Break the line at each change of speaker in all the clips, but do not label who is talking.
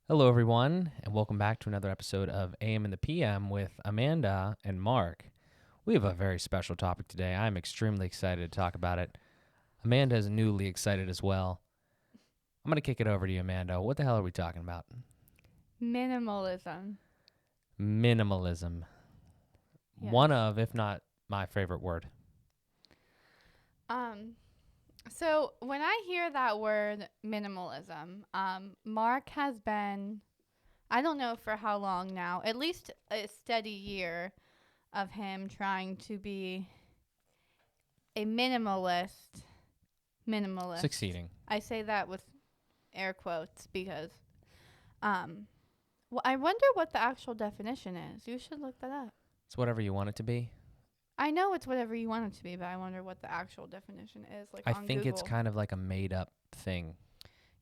Hello, everyone, and welcome back to another episode of AM and the PM with Amanda and Mark. We have a very special topic today. I'm extremely excited to talk about it. Amanda is newly excited as well. I'm going to kick it over to you, Amanda. What the hell are we talking about?
Minimalism.
Minimalism.
Yes.
One of, if not my favorite word.
Um so when I hear that word minimalism, Mark has been, I don't know for how long now, at least a steady year of him trying to be a minimalist. Minimalist.
Succeeding.
I say that with air quotes because um well, I wonder what the actual definition is. You should look that up.
It's whatever you want it to be.
I know it's whatever you want it to be, but I wonder what the actual definition is, like
I
on
think it's
Google.
kind of like a made up thing.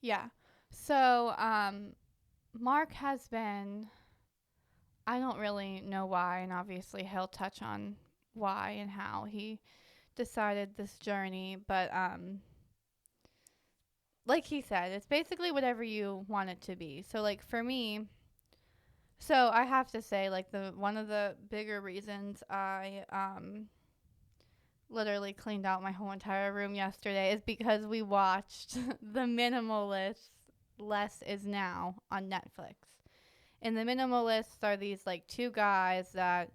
Yeah. So, Mark has been, I don't really know why, and obviously he'll touch on why and how he decided this journey, but, like he said, it's basically whatever you want it to be. So, like, for me, so I have to say, like, one of the bigger reasons I, literally cleaned out my whole entire room yesterday is because we watched The Minimalists Less Is Now on Netflix. And the minimalists are these like two guys that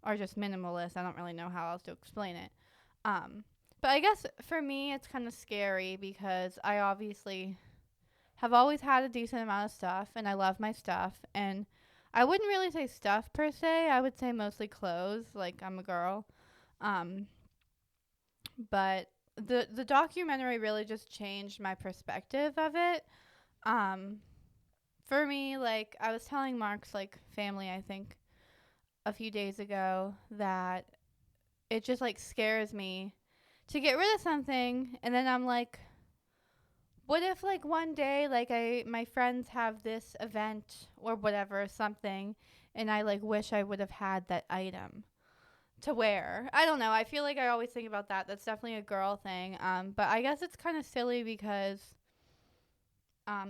are just minimalists. I don't really know how else to explain it. But I guess for me it's kind of scary because I obviously have always had a decent amount of stuff and I love my stuff, and I wouldn't really say stuff per se. I would say mostly clothes, like I'm a girl. Um but the documentary really just changed my perspective of it. Um, for me, like I was telling Mark's like family, I think a few days ago that it just like scares me to get rid of something, and then I'm like, what if like one day like I my friends have this event or whatever something, and I like wish I would have had that item to wear. I don't know. I feel like I always think about that. That's definitely a girl thing. But I guess it's kind of silly because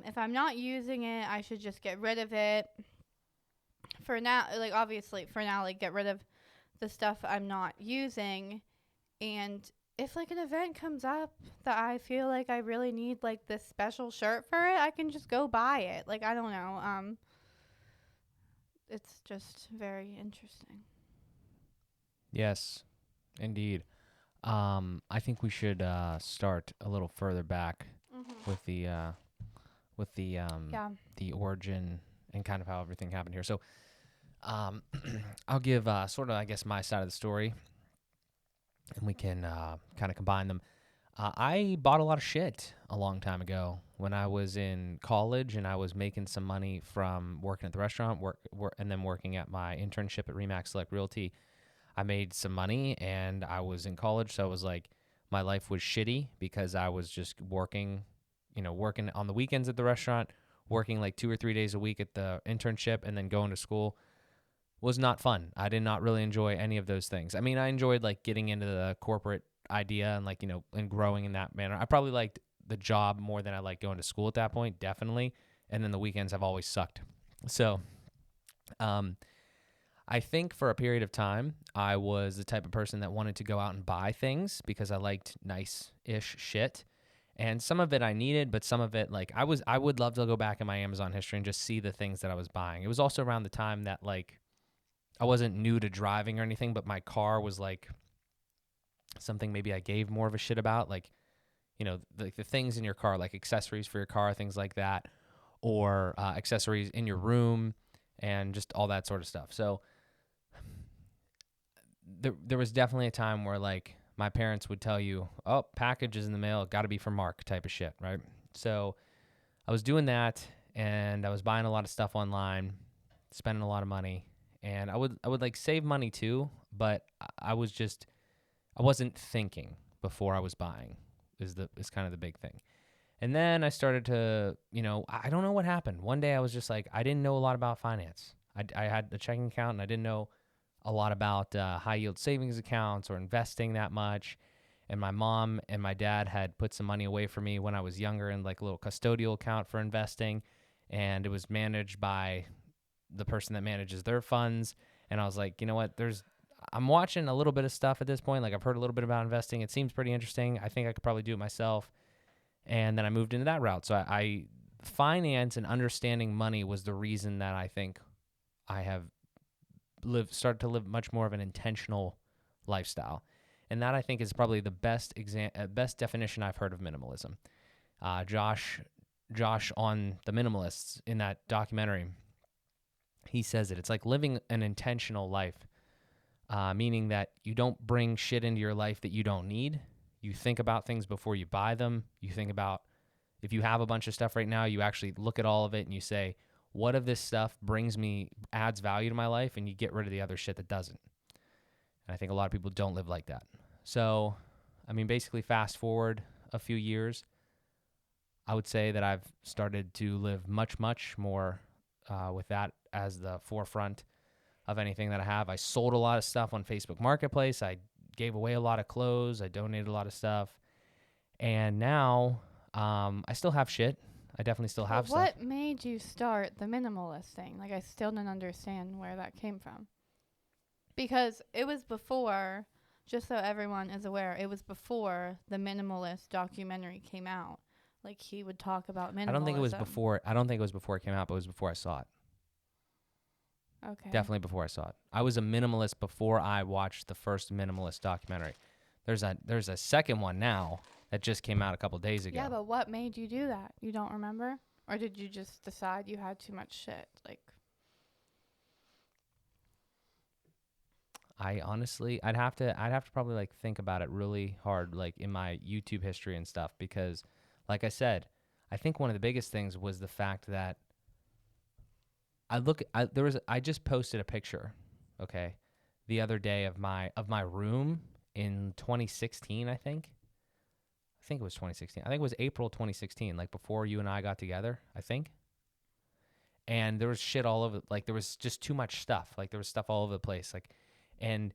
if I'm not using it, I should just get rid of it. For now, like obviously, for now, like get rid of the stuff I'm not using. And if like an event comes up that I feel like I really need like this special shirt for it, I can just go buy it. Like I don't know. It's just very interesting.
Yes, indeed. I think we should start a little further back
Mhm.
with with the um,
Yeah.
the origin and kind of how everything happened here. So, um, I'll give sort of, I guess, my side of the story, and we can kind of combine them. I bought a lot of shit a long time ago when I was in college, and I was making some money from working at the restaurant, and then working at my internship at Remax Select Realty. I made some money, and I was in college, so I was like, my life was shitty because I was just working, working on the weekends at the restaurant, working like 2 or 3 days a week at the internship, and then going to school was not fun. I did not really enjoy any of those things. I mean, I enjoyed like getting into the corporate idea and like, and growing in that manner. I probably liked the job more than I liked going to school at that point, definitely. And then the weekends have always sucked. So, um, I think for a period of time, I was the type of person that wanted to go out and buy things because I liked nice ish shit. And some of it I needed, but some of it, like, I would love to go back in my Amazon history and just see the things that I was buying. It was also around the time that, like, I wasn't new to driving or anything, but my car was like something maybe I gave more of a shit about, like, the things in your car, like accessories for your car, things like that, or accessories in your room and just all that sort of stuff. So there was definitely a time where like my parents would tell you, "Oh, package is in the mail, got to be for Mark," type of shit, right? So I was doing that, and I was buying a lot of stuff online, spending a lot of money, and I would like save money too, but I wasn't thinking before I was buying is kind of the big thing. And then I started to, I don't know what happened. One day I was just like, I didn't know a lot about finance. I had a checking account and I didn't know a lot about high yield savings accounts or investing that much. And my mom and my dad had put some money away for me when I was younger in like a little custodial account for investing. and it was managed by the person that manages their funds. And I was like, you know what? I'm watching a little bit of stuff at this point. Like I've heard a little bit about investing. It seems pretty interesting. I think I could probably do it myself. And then I moved into that route. So I finance and understanding money was the reason that I think I have started to live much more of an intentional lifestyle. And that I think is probably the best definition I've heard of minimalism. Josh on the Minimalists in that documentary, he says it's like living an intentional life, meaning that you don't bring shit into your life that you don't need. You think about things before you buy them. You think about, if you have a bunch of stuff right now, you actually look at all of it and you say, what of this stuff adds value to my life, and you get rid of the other shit that doesn't. And I think a lot of people don't live like that. So, I mean, basically fast forward a few years, I would say that I've started to live much, much more with that as the forefront of anything that I have. I sold a lot of stuff on Facebook Marketplace. I gave away a lot of clothes. I donated a lot of stuff. And now I still have shit. I definitely still have stuff.
What made you start the minimalist thing? Like, I still don't understand where that came from. Because it was before, just so everyone is aware, it was before the Minimalist documentary came out. Like, he would talk about minimalism.
I don't think it was before it came out, but it was before I saw it.
Okay.
Definitely before I saw it. I was a minimalist before I watched the first Minimalist documentary. There's a second one now that just came out a couple days ago.
Yeah, but what made you do that? You don't remember? Or did you just decide you had too much shit? Like,
I honestly, I'd have to probably like think about it really hard, like in my YouTube history and stuff, because like I said, I think one of the biggest things was the fact that I just posted a picture, okay, the other day of my room in 2016, I think it was 2016. I think it was April 2016, like before you and I got together, I think. And there was shit all over, like there was just too much stuff. Like there was stuff all over the place, like and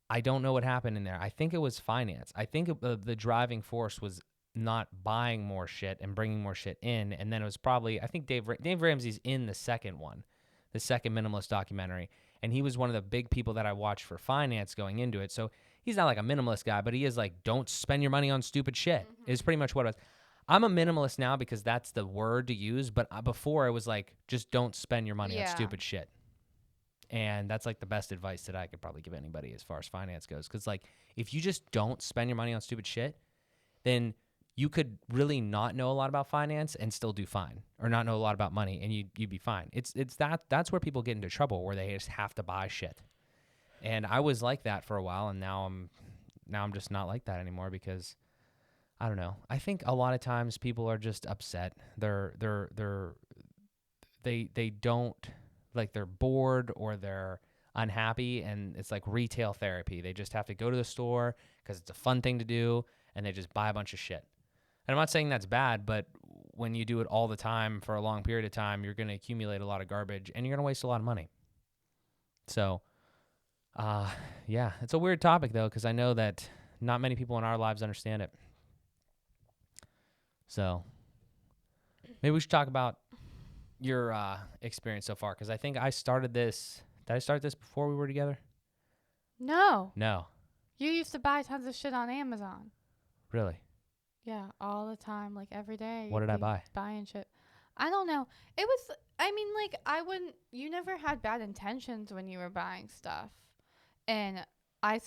I don't know what happened in there. I think it was finance. I think the driving force was not buying more shit and bringing more shit in. And then it was probably, I think Dave Ramsey's in the second one, the second Minimalist documentary. And he was one of the big people that I watched for finance going into it. So he's not like a minimalist guy, but he is like, don't spend your money on stupid shit. Mm-hmm. Is pretty much what it was. I'm a minimalist now because that's the word to use. But before it was like, just don't spend your money on stupid shit. And that's like the best advice that I could probably give anybody as far as finance goes. Because like, if you just don't spend your money on stupid shit, then you could really not know a lot about finance and still do fine, or not know a lot about money and you'd be fine. That's where people get into trouble, where they just have to buy shit. And I was like that for a while, and now I'm just not like that anymore, because I don't know. I think a lot of times people are just upset. They don't, like, they're bored or they're unhappy, and it's like retail therapy. They just have to go to the store because it's a fun thing to do, and they just buy a bunch of shit. And I'm not saying that's bad, but when you do it all the time for a long period of time, you're going to accumulate a lot of garbage and you're going to waste a lot of money. So, yeah, it's a weird topic though, because I know that not many people in our lives understand it. So maybe we should talk about your experience so far, because I think I started this. Did I start this before we were together?
No.
No.
You used to buy tons of shit on Amazon.
Really?
Yeah, all the time, like every day.
What did I buy?
Buying shit. I don't know. It was, I mean, like, you never had bad intentions when you were buying stuff. And I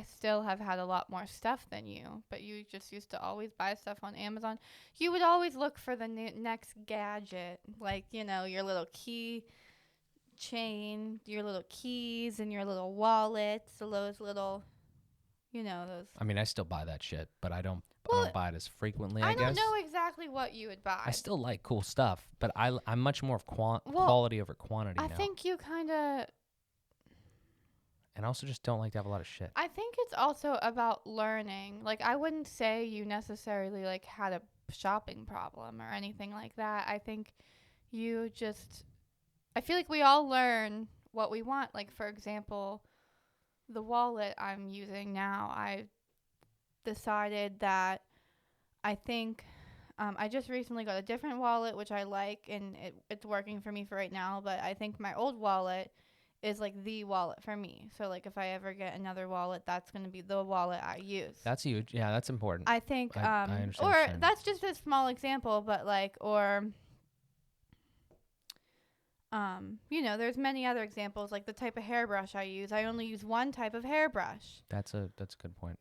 still have had a lot more stuff than you, but you just used to always buy stuff on Amazon. You would always look for the next gadget, like, you know, your little key chain, your little keys, and your little wallets, those little, you know, those.
I mean, I still buy that shit, but I don't buy it as frequently, I guess.
I don't know exactly what you would buy.
I still like cool stuff, but I'm much more of quality over quantity now.
I think you kind of...
And I also just don't like to have a lot of shit.
I think it's also about learning. Like, I wouldn't say you necessarily, like, had a shopping problem or anything like that. I think you just... I feel like we all learn what we want. Like, for example, the wallet I'm using now, I decided that I think I just recently got a different wallet, which I like, and it's working for me for right now. But I think my old wallet is like the wallet for me. So like if I ever get another wallet, that's going to be the wallet I use.
That's huge. Yeah, that's important.
I think,
I understand
or
what you're saying.
that's just a small example, but like, or, there's many other examples, like the type of hairbrush I use. I only use one type of hairbrush.
That's a good point.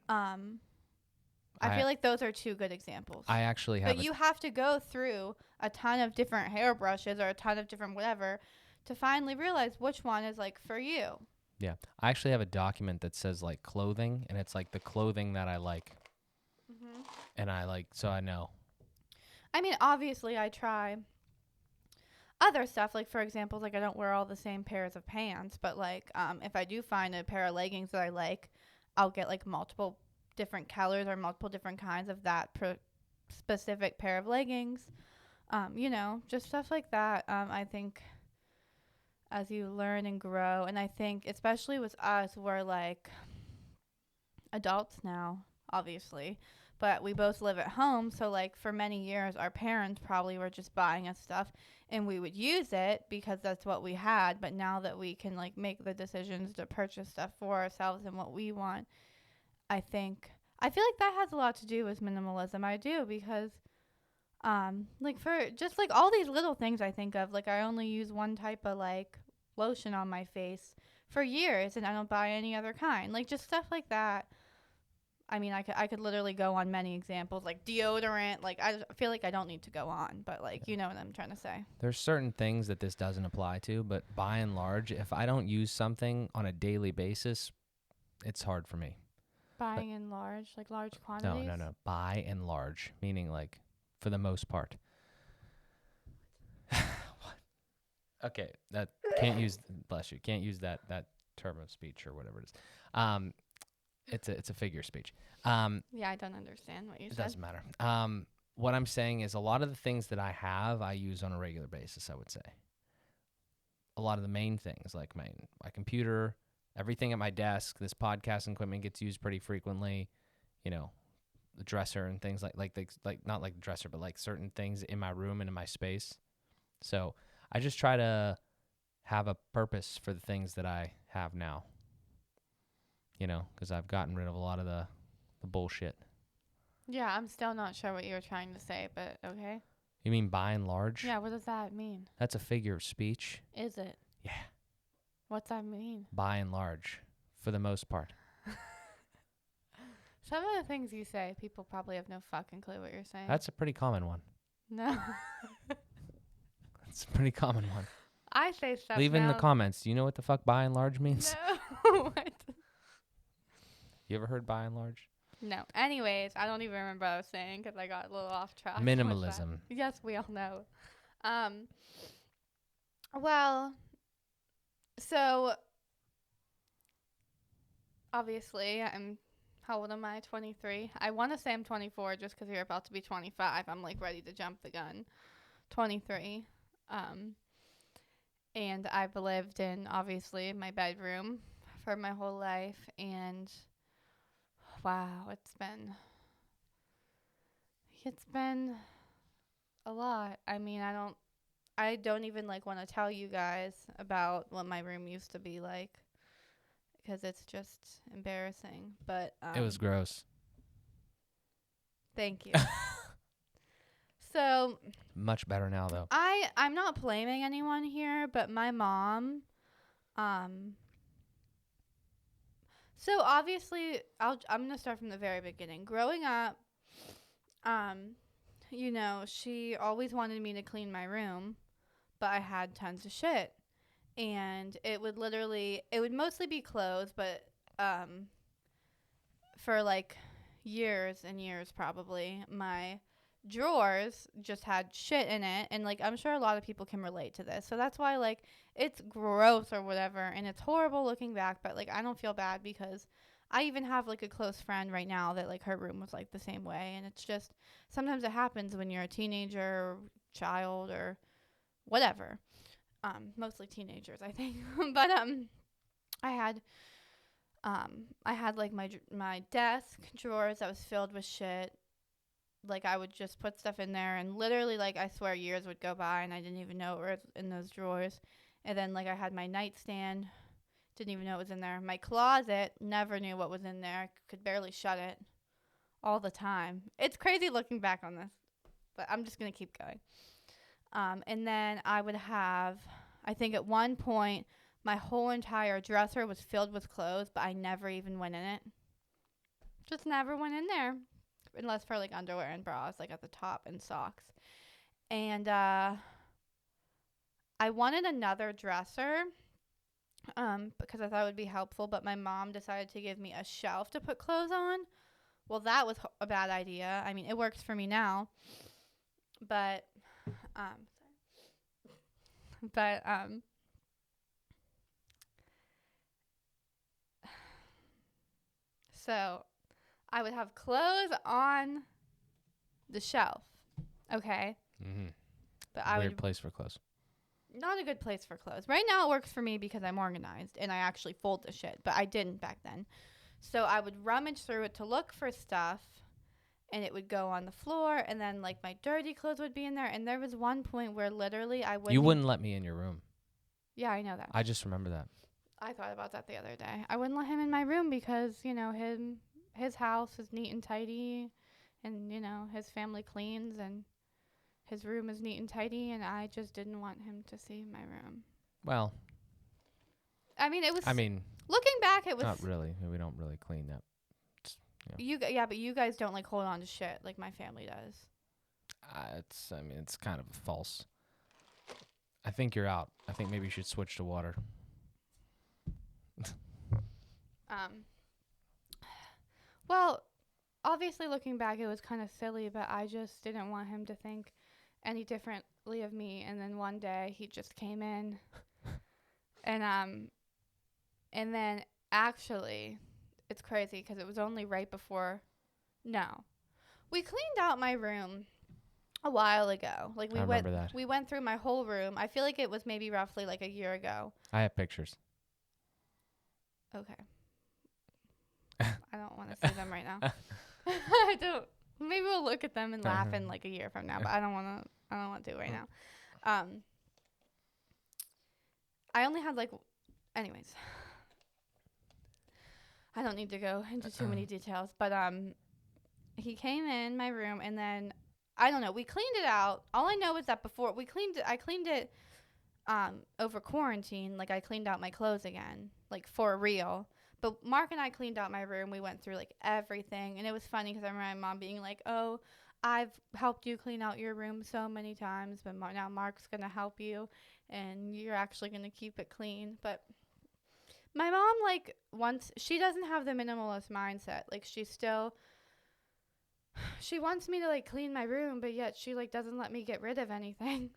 I feel like those are two good examples.
I actually have.
But you have to go through a ton of different hairbrushes or a ton of different whatever to finally realize which one is like for you.
Yeah. I actually have a document that says like clothing, and it's like the clothing that I like.
Mm-hmm.
And I like, so I know.
I mean, obviously I try other stuff. Like, for example, like I don't wear all the same pairs of pants, but like if I do find a pair of leggings that I like, I'll get like multiple different colors or multiple different kinds of that specific pair of leggings. Just stuff like that. I think as you learn and grow, and I think especially with us, we're like adults now, obviously, but we both live at home. So like for many years, our parents probably were just buying us stuff and we would use it because that's what we had. But now that we can like make the decisions to purchase stuff for ourselves and what we want, I feel like that has a lot to do with minimalism. I do, because like for just like all these little things I think of, like I only use one type of like lotion on my face for years and I don't buy any other kind. Like just stuff like that. I mean, I could literally go on many examples, like deodorant. Like I feel like I don't need to go on, but like you know what I'm trying to say.
There's certain things that this doesn't apply to, but by and large, if I don't use something on a daily basis, it's hard for me.
Buying in large quantities?
No. By and large, meaning like for the most part. Okay, that can't use. Bless you. Can't use that term of speech or whatever it is. It's a figure of speech.
Yeah, I don't understand what you said.
It doesn't matter. What I'm saying is a lot of the things that I have, I use on a regular basis. I would say a lot of the main things, like my computer. Everything at my desk, this podcasting equipment gets used pretty frequently. The dresser and things like not like the dresser, but like certain things in my room and in my space. So I just try to have a purpose for the things that I have now. Because I've gotten rid of a lot of the bullshit.
Yeah, I'm still not sure what you were trying to say, but okay.
You mean by and large?
Yeah, what does that mean?
That's a figure of speech.
Is it?
Yeah.
What's that mean?
By and large, for the most part.
Some of the things you say, people probably have no fucking clue what you're saying.
That's a pretty common one.
No.
That's a pretty common one.
I say stuff
Leave in the comments. Do you know what the fuck by and large means?
No. What?
You ever heard by and large?
No. Anyways, I don't even remember what I was saying because I got a little off track.
Minimalism.
Yes, we all know. Well, so obviously how old am I? 23. I want to say I'm 24 just because you're about to be 25. I'm like ready to jump the gun. 23. And I've lived in obviously my bedroom for my whole life, and wow, it's been a lot. I mean, I don't even like want to tell you guys about what my room used to be like because it's just embarrassing. But
it was gross.
Thank you. So
much better now, though.
I'm not blaming anyone here, but my mom, so obviously I'm gonna start from the very beginning. Growing up, she always wanted me to clean my room, but I had tons of shit, and it would mostly be clothes, but for like years and years probably, my drawers just had shit in it, and like I'm sure a lot of people can relate to this, so that's why like it's gross or whatever, and it's horrible looking back, but like I don't feel bad because I even have like a close friend right now that like her room was like the same way, and it's just sometimes it happens when you're a teenager or child or whatever, mostly teenagers I think. But I had like my desk drawers that was filled with shit, like I would just put stuff in there, and literally, like, I swear years would go by and I didn't even know it was in those drawers. And then, like, I had my nightstand, didn't even know it was in there. My closet, never knew what was in there, could barely shut it all the time. It's crazy looking back on this, but I'm just gonna keep going. And then I would have, I think at one point, my whole entire dresser was filled with clothes, but I never even went in it. Just never went in there, unless for like underwear and bras, like at the top, and socks. And I wanted another dresser, because I thought it would be helpful, but my mom decided to give me a shelf to put clothes on. Well, that was a bad idea. I mean, it works for me now, but but so I would have clothes on the shelf, okay?
Mm-hmm.
But I
Weird
would
place for clothes.
not a good place for clothes. Right now it works for me because I'm organized and I actually fold the shit, but I didn't back then. So I would rummage through it to look for stuff, and it would go on the floor, and then like my dirty clothes would be in there. And there was one point where literally I wouldn't.
You wouldn't let me in your room.
Yeah, I know that.
I just remember that.
I thought about that the other day. I wouldn't let him in my room because, you know, his house is neat and tidy, and, you know, his family cleans, and his room is neat and tidy, and I just didn't want him to see my room.
Well,
I mean, it was.
I mean,
looking back, it was
not really. We don't really clean that.
But you guys don't like hold on to shit like my family does.
It's kind of false. I think you're out. I think maybe you should switch to water.
Well, obviously looking back, it was kind of silly, but I just didn't want him to think any differently of me. And then one day he just came in, and then actually, it's crazy because it was only right before. No, we cleaned out my room a while ago. Like
I remember that.
we went through my whole room. I feel like it was maybe roughly like a year ago.
I have pictures.
Okay. I don't want to see them right now. I don't. Maybe we'll look at them and laugh in like a year from now, but I don't want to do it right now. I only had like, anyways. I don't need to go into too many details, but he came in my room, and then I don't know. We cleaned it out. All I know is that before I cleaned it over quarantine. Like I cleaned out my clothes again, like for real. But Mark and I cleaned out my room. We went through like everything, and it was funny because I remember my mom being like, "Oh, I've helped you clean out your room so many times, but now Mark's gonna help you, and you're actually gonna keep it clean." But my mom, like, she doesn't have the minimalist mindset. Like, she wants me to, like, clean my room, but yet she, like, doesn't let me get rid of anything.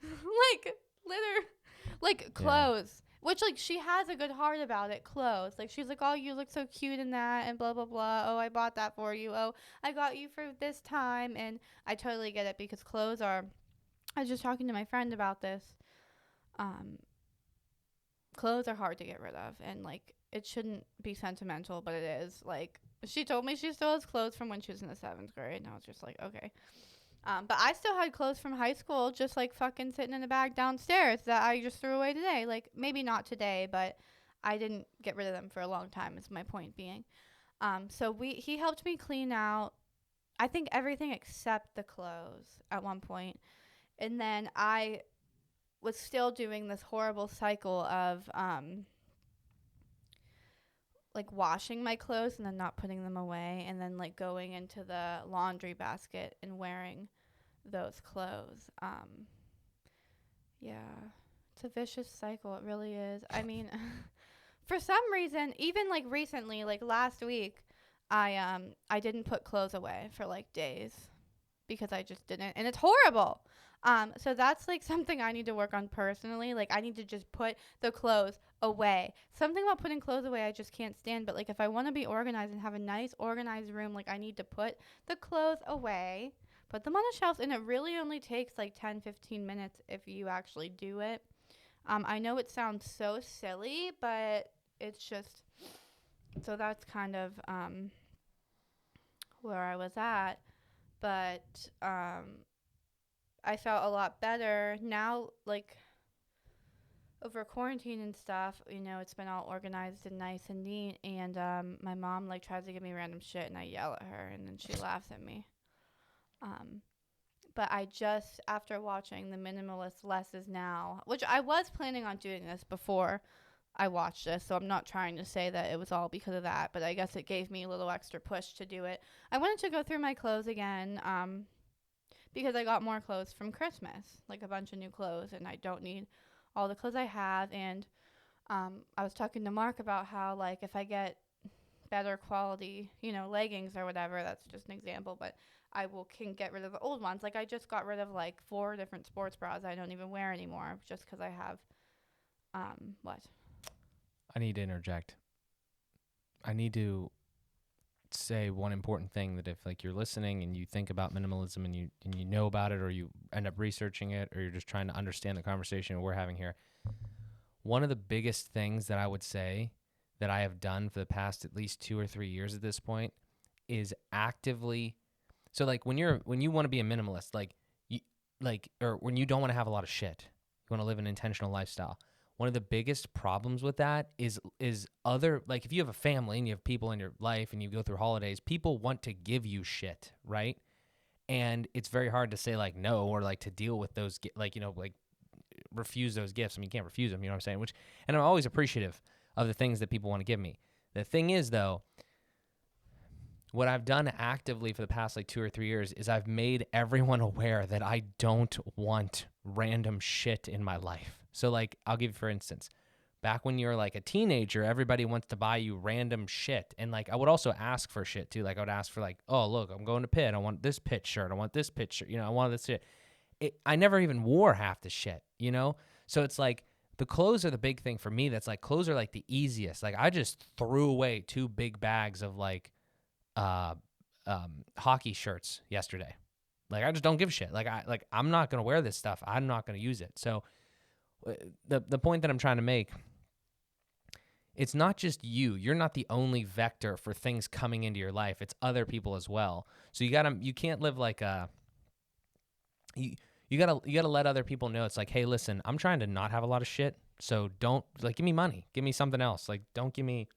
Like, clothes. Which, like, she has a good heart about it. Clothes. Like, she's like, oh, you look so cute in that, and blah, blah, blah. Oh, I bought that for you. Oh, I got you for this time. And I totally get it because clothes are, I was just talking to my friend about this. Clothes are hard to get rid of, and like it shouldn't be sentimental, but it is. Like she told me she still has clothes from when she was in the 7th grade, and I was just like, okay. But I still had clothes from high school just like fucking sitting in a bag downstairs that I just threw away today. Like maybe not today, but I didn't get rid of them for a long time is my point being. So he helped me clean out I think everything except the clothes at one point. And then I was still doing this horrible cycle of like washing my clothes and then not putting them away, and then like going into the laundry basket and wearing those clothes. Yeah, it's a vicious cycle. It really is. I mean, for some reason, even like recently, like last week, I didn't put clothes away for like days because I just didn't, and it's horrible. So that's like something I need to work on personally. Like I need to just put the clothes away. Something about putting clothes away I just can't stand. But like if I want to be organized and have a nice organized room, like I need to put the clothes away, put them on the shelves, and it really only takes like 10-15 minutes if you actually do it. I know it sounds so silly, but it's just, so that's kind of where I was at. but I felt a lot better now. Like over quarantine and stuff, it's been all organized and nice and neat. And my mom like tries to give me random shit, and I yell at her, and then she laughs at me. Um, but I just, after watching the Minimalist Less Is Now, which I was planning on doing this before I watched this, so I'm not trying to say that it was all because of that, but I guess it gave me a little extra push to do it. I wanted to go through my clothes again, because I got more clothes from Christmas, like a bunch of new clothes, and I don't need all the clothes I have. And I was talking to Mark about how, like, if I get better quality, leggings or whatever, that's just an example, but can get rid of the old ones. Like, I just got rid of like 4 different sports bras I don't even wear anymore just because I have, what?
I need to interject. I need to say one important thing, that if like you're listening and you think about minimalism and you know about it, or you end up researching it, or you're just trying to understand the conversation we're having here, one of the biggest things that I would say that I have done for the past at least 2 or 3 years at this point is actively, so like when you want to be a minimalist, or when you don't want to have a lot of shit, you want to live an intentional lifestyle. One of the biggest problems with that is other, like if you have a family and you have people in your life and you go through holidays, people want to give you shit, right? And it's very hard to say like no, or like to deal with those, like refuse those gifts. I mean, you can't refuse them, you know what I'm saying? And I'm always appreciative of the things that people want to give me. The thing is though, what I've done actively for the past like 2 or 3 years is I've made everyone aware that I don't want random shit in my life. So like, I'll give you, for instance, back when you're like a teenager, everybody wants to buy you random shit. And like, I would also ask for shit too. Like I would ask for like, oh, look, I'm going to Pitt. I want this Pitt shirt. I want this Pitt shirt. I want this shit. I never even wore half the shit, So it's like, the clothes are the big thing for me. That's like, clothes are like the easiest. Like I just threw away 2 big bags of like, hockey shirts yesterday. Like I just don't give a shit. I'm not gonna wear this stuff. I'm not gonna use it. So the point that I'm trying to make, it's not just you. You're not the only vector for things coming into your life. It's other people as well. So you can't live like you gotta let other people know. It's like, hey, listen, I'm trying to not have a lot of shit. So don't like give me money. Give me something else. Like don't give me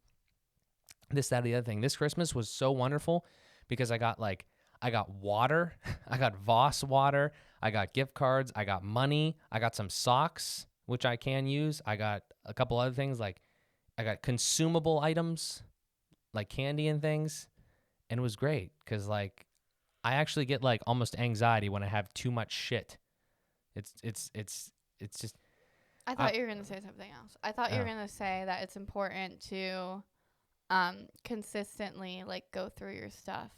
this, that, or the other thing. This Christmas was so wonderful because I got water, I got Voss water, I got gift cards, I got money, I got some socks, which I can use. I got a couple other things, like I got consumable items like candy and things. And it was great because like I actually get like almost anxiety when I have too much shit. It's just.
I thought you were going to say something else. I thought you were going to say that it's important to consistently like go through your stuff.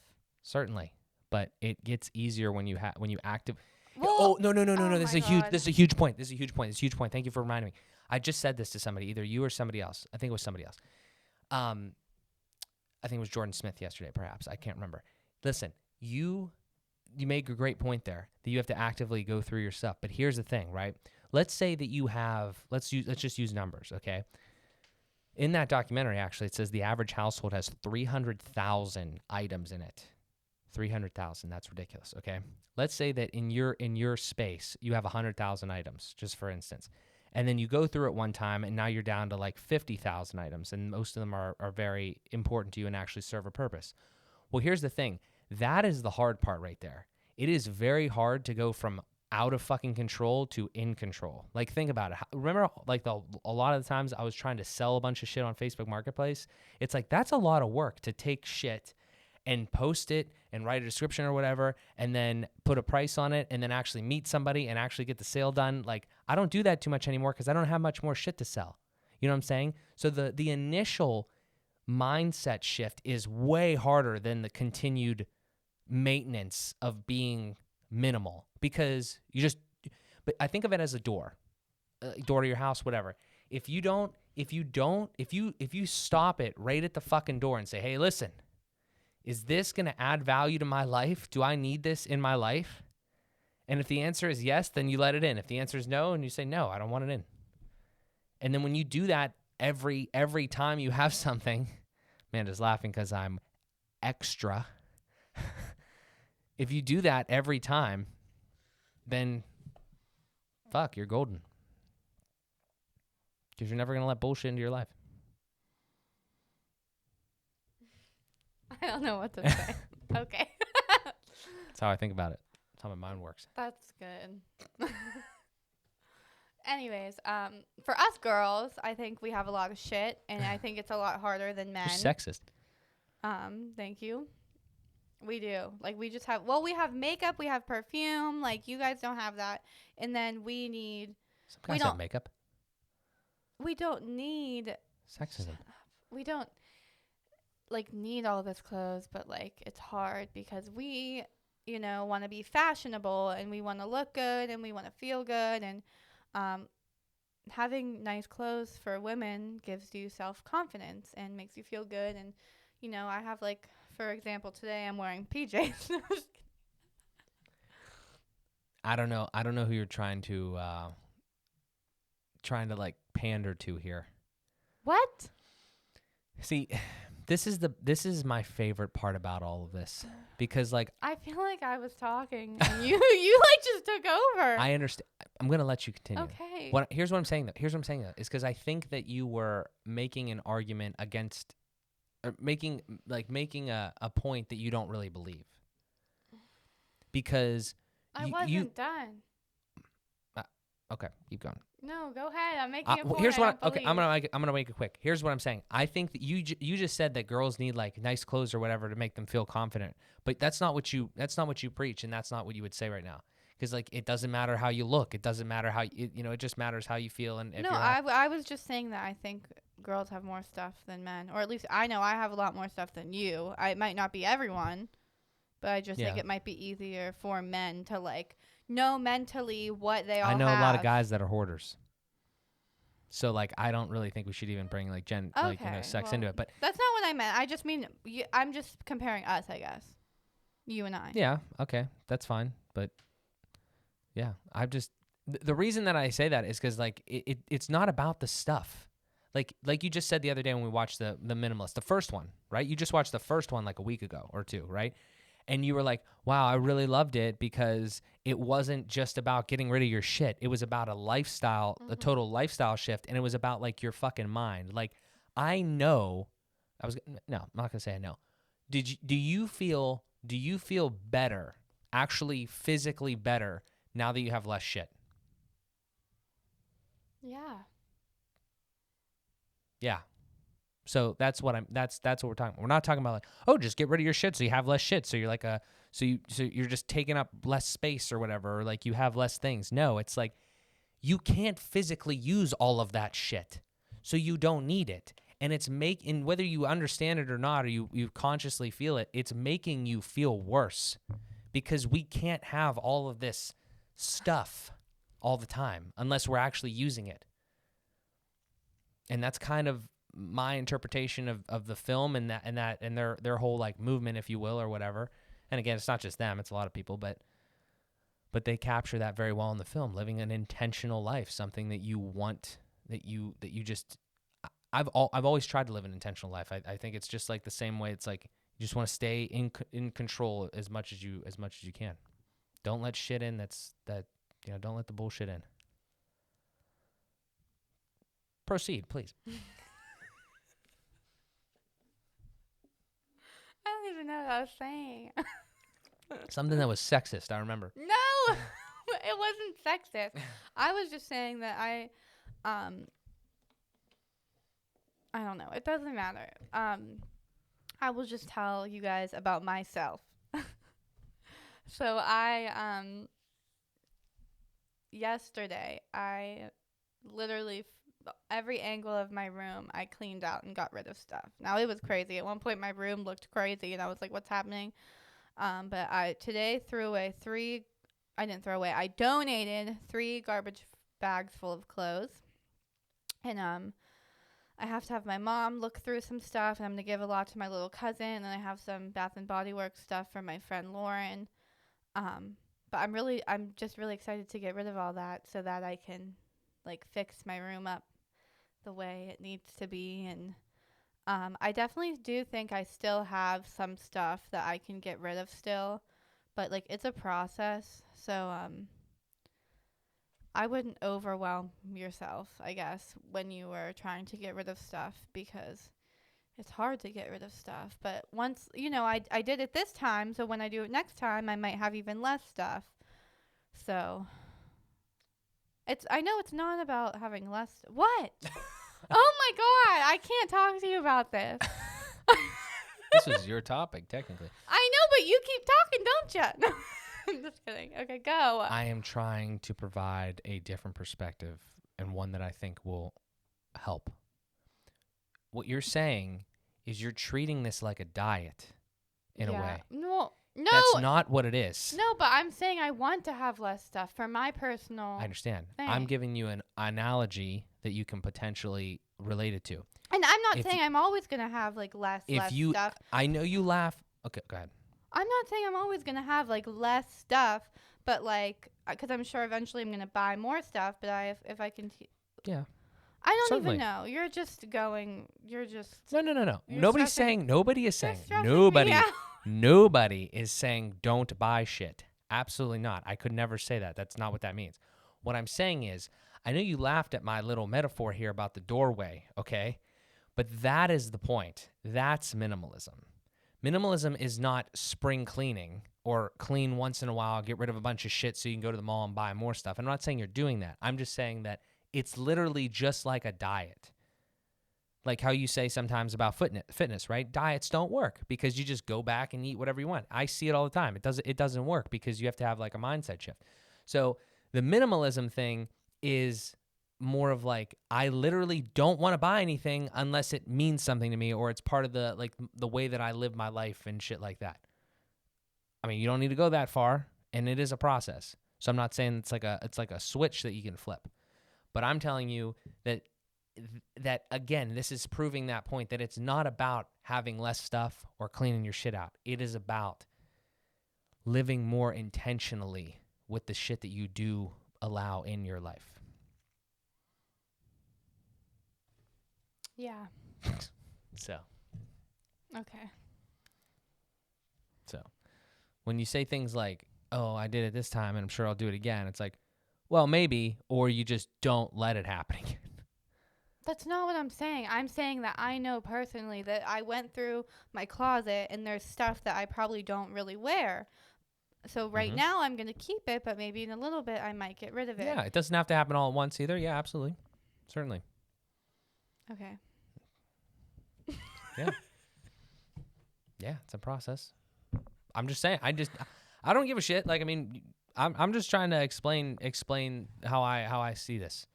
Certainly, but it gets easier when you active.
Well,
oh no!
oh
This
my
is a huge.
God.
This is a huge point. This is a huge point. This is a huge point. Thank you for reminding me. I just said this to somebody, either you or somebody else. I think it was somebody else. I think it was Jordan Smith yesterday, perhaps. I can't remember. Listen, you make a great point there that you have to actively go through your stuff. But here's the thing, right? Let's say that you have. Let's just use numbers, okay? In that documentary, actually, it says the average household has 300,000 items in it. 300,000. That's ridiculous. Okay. Let's say that in your space, you have 100,000 items, just for instance. And then you go through it one time and now you're down to like 50,000 items. And most of them are very important to you and actually serve a purpose. Well, here's the thing. That is the hard part right there. It is very hard to go from out of fucking control to in control. Like think about it. Remember like a lot of the times I was trying to sell a bunch of shit on Facebook Marketplace? It's like, that's a lot of work to take shit and post it and write a description or whatever, and then put a price on it, and then actually meet somebody and actually get the sale done. Like I don't do that too much anymore because I don't have much more shit to sell. You know what I'm saying? So the initial mindset shift is way harder than the continued maintenance of being minimal, because but I think of it as a door to your house, whatever. If you stop it right at the fucking door and say, hey, listen, is this going to add value to my life? Do I need this in my life? And if the answer is yes, then you let it in. If the answer is no, and you say, no, I don't want it in. And then when you do that every time you have something, Amanda's laughing because I'm extra. if you do that every time, then fuck, you're golden. Because you're never going to let bullshit into your life.
I don't know what to say. Okay.
That's how I think about it. That's how my mind works.
That's good. Anyways, for us girls, I think we have a lot of shit, and I think it's a lot harder than men.
You're sexist.
Thank you. We do. Like, we just have, well, we have makeup, we have perfume. Like, you guys don't have that. And then we need,
Some guys have makeup.
we don't need,
Sexism.
we don't, like, need all this clothes, but, like, it's hard because we, you know, want to be fashionable, and we want to look good, and we want to feel good, and having nice clothes for women gives you self-confidence and makes you feel good. And, you know, I have, like, for example, today I'm wearing PJs.
I don't know who you're trying to like pander to here.
What?
See, this is my favorite part about all of this, because like
I feel like I was talking and you like just took over.
I understand. I'm gonna let you continue.
Okay.
Here's what I'm saying though. Is because I think that you were making an argument against, or making a point that you don't really believe. Because
I wasn't done.
Okay, keep going.
No, go ahead. I'm making a point.
Here's what. I'm gonna make it quick. Here's what I'm saying. I think that you just said that girls need like nice clothes or whatever to make them feel confident, but that's not what you preach, and that's not what you would say right now. Because like it doesn't matter how you look, it doesn't matter how it just matters how you feel. And if
no, I was just saying that I think girls have more stuff than men, or at least I know I have a lot more stuff than you. It might not be everyone, but I just think it might be easier for men to like know mentally what they all have.
I know a lot of guys that are hoarders. So like I don't really think we should even bring like sex into it. But
that's not what I meant. I just mean I'm just comparing us, I guess. You and I.
Yeah, okay. That's fine. But yeah, I've just the reason that I say that is cuz like it's not about the stuff. Like you just said the other day when we watched the Minimalist, the first one, right? You just watched the first one like a week ago or two, right? And you were like, wow, I really loved it because it wasn't just about getting rid of your shit. It was about a lifestyle, a total lifestyle shift. And it was about like your fucking mind. Like, I know, no, I'm not going to say I know. Do you feel better, actually physically better now that you have less shit?
Yeah.
Yeah. So that's what we're talking about. We're not talking about like, oh, just get rid of your shit so you have less shit. So you're like so you're just taking up less space or whatever, or like you have less things. No, it's like you can't physically use all of that shit. So you don't need it. And it's and whether you understand it or not, or you consciously feel it, it's making you feel worse because we can't have all of this stuff all the time unless we're actually using it. And that's kind of my interpretation of the film and their whole like movement, if you will, or whatever. And again, it's not just them; it's a lot of people, but they capture that very well in the film. Living an intentional life, something that you want, that you just. I've always tried to live an intentional life. I think it's just like the same way. It's like you just want to stay in control as much as you can. Don't let shit in. Don't let the bullshit in. Proceed, please.
I don't even know what I was saying.
Something that was sexist, I remember.
No, it wasn't sexist. I was just saying that I don't know. It doesn't matter. I will just tell you guys about myself. So yesterday, I literally every angle of my room I cleaned out and got rid of stuff. Now it was crazy. At one point my room looked crazy and I was like, what's happening? But I today threw away I donated 3 garbage bags full of clothes. And I have to have my mom look through some stuff, and I'm going to give a lot to my little cousin, and I have some Bath and Body Works stuff for my friend Lauren. But I'm just really excited to get rid of all that so that I can like fix my room up the way it needs to be. And I definitely do think I still have some stuff that I can get rid of still, but like it's a process. So I wouldn't overwhelm yourself, I guess, when you were trying to get rid of stuff, because it's hard to get rid of stuff. But once, I did it this time, so when I do it next time, I might have even less stuff. So I know it's not about having less. What? Oh my God, I can't talk to you about this.
This was your topic, technically.
I know, but you keep talking, don't you? No, I'm just kidding. Okay, go.
I am trying to provide a different perspective and one that I think will help. What you're saying is you're treating this like a diet in a way.
No.
That's not what it is.
No, but I'm saying I want to have less stuff for my personal
I understand.
thing.
I'm giving you an analogy that you can potentially relate it to.
And I'm not saying I'm always going to have like less stuff.
I know you laugh. Okay, go ahead.
I'm not saying I'm always going to have like less stuff, but like, because I'm sure eventually I'm going to buy more stuff, but if I can.
Yeah.
I don't
Certainly.
even know. You're just.
No. Nobody is saying nobody is saying don't buy shit. Absolutely not. I could never say that. That's not what that means. What I'm saying is, I know you laughed at my little metaphor here about the doorway, okay? But that is the point. That's minimalism. Minimalism is not spring cleaning or clean once in a while, get rid of a bunch of shit so you can go to the mall and buy more stuff. I'm not saying you're doing that. I'm just saying that it's literally just like a diet. Like how you say sometimes about fitness, right? Diets don't work because you just go back and eat whatever you want. I see it all the time. It doesn't work because you have to have like a mindset shift. So the minimalism thing is more of like, I literally don't want to buy anything unless it means something to me or it's part of the way that I live my life and shit like that. I mean, you don't need to go that far, and it is a process. So I'm not saying it's like a switch that you can flip. But I'm telling you that again, this is proving that point that it's not about having less stuff or cleaning your shit out. It is about living more intentionally with the shit that you do allow in your life.
Yeah.
So.
Okay.
So, when you say things like, "Oh, I did it this time, and I'm sure I'll do it again," it's like, well, maybe, or you just don't let it happen again.
That's not what I'm saying. I'm saying that I know personally that I went through my closet and there's stuff that I probably don't really wear. So right now I'm going to keep it, but maybe in a little bit I might get rid of it.
Yeah, it doesn't have to happen all at once either. Yeah, absolutely. Certainly.
Okay.
Yeah. Yeah, it's a process. I'm just saying, I don't give a shit. Like, I mean, I'm just trying to explain how I see this.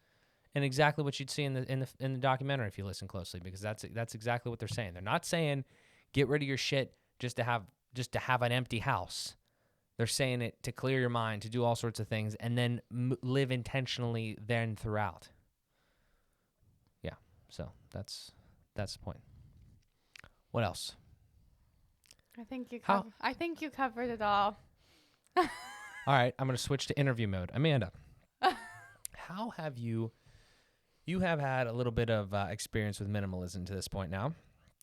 And exactly what you'd see in the documentary if you listen closely, because that's exactly what they're saying. They're not saying get rid of your shit just to have an empty house. They're saying it to clear your mind, to do all sorts of things, and then live intentionally then throughout. Yeah, so that's the point. What else?
I think you covered it all.
All right, I'm going to switch to interview mode. Amanda, how have you have had a little bit of experience with minimalism to this point now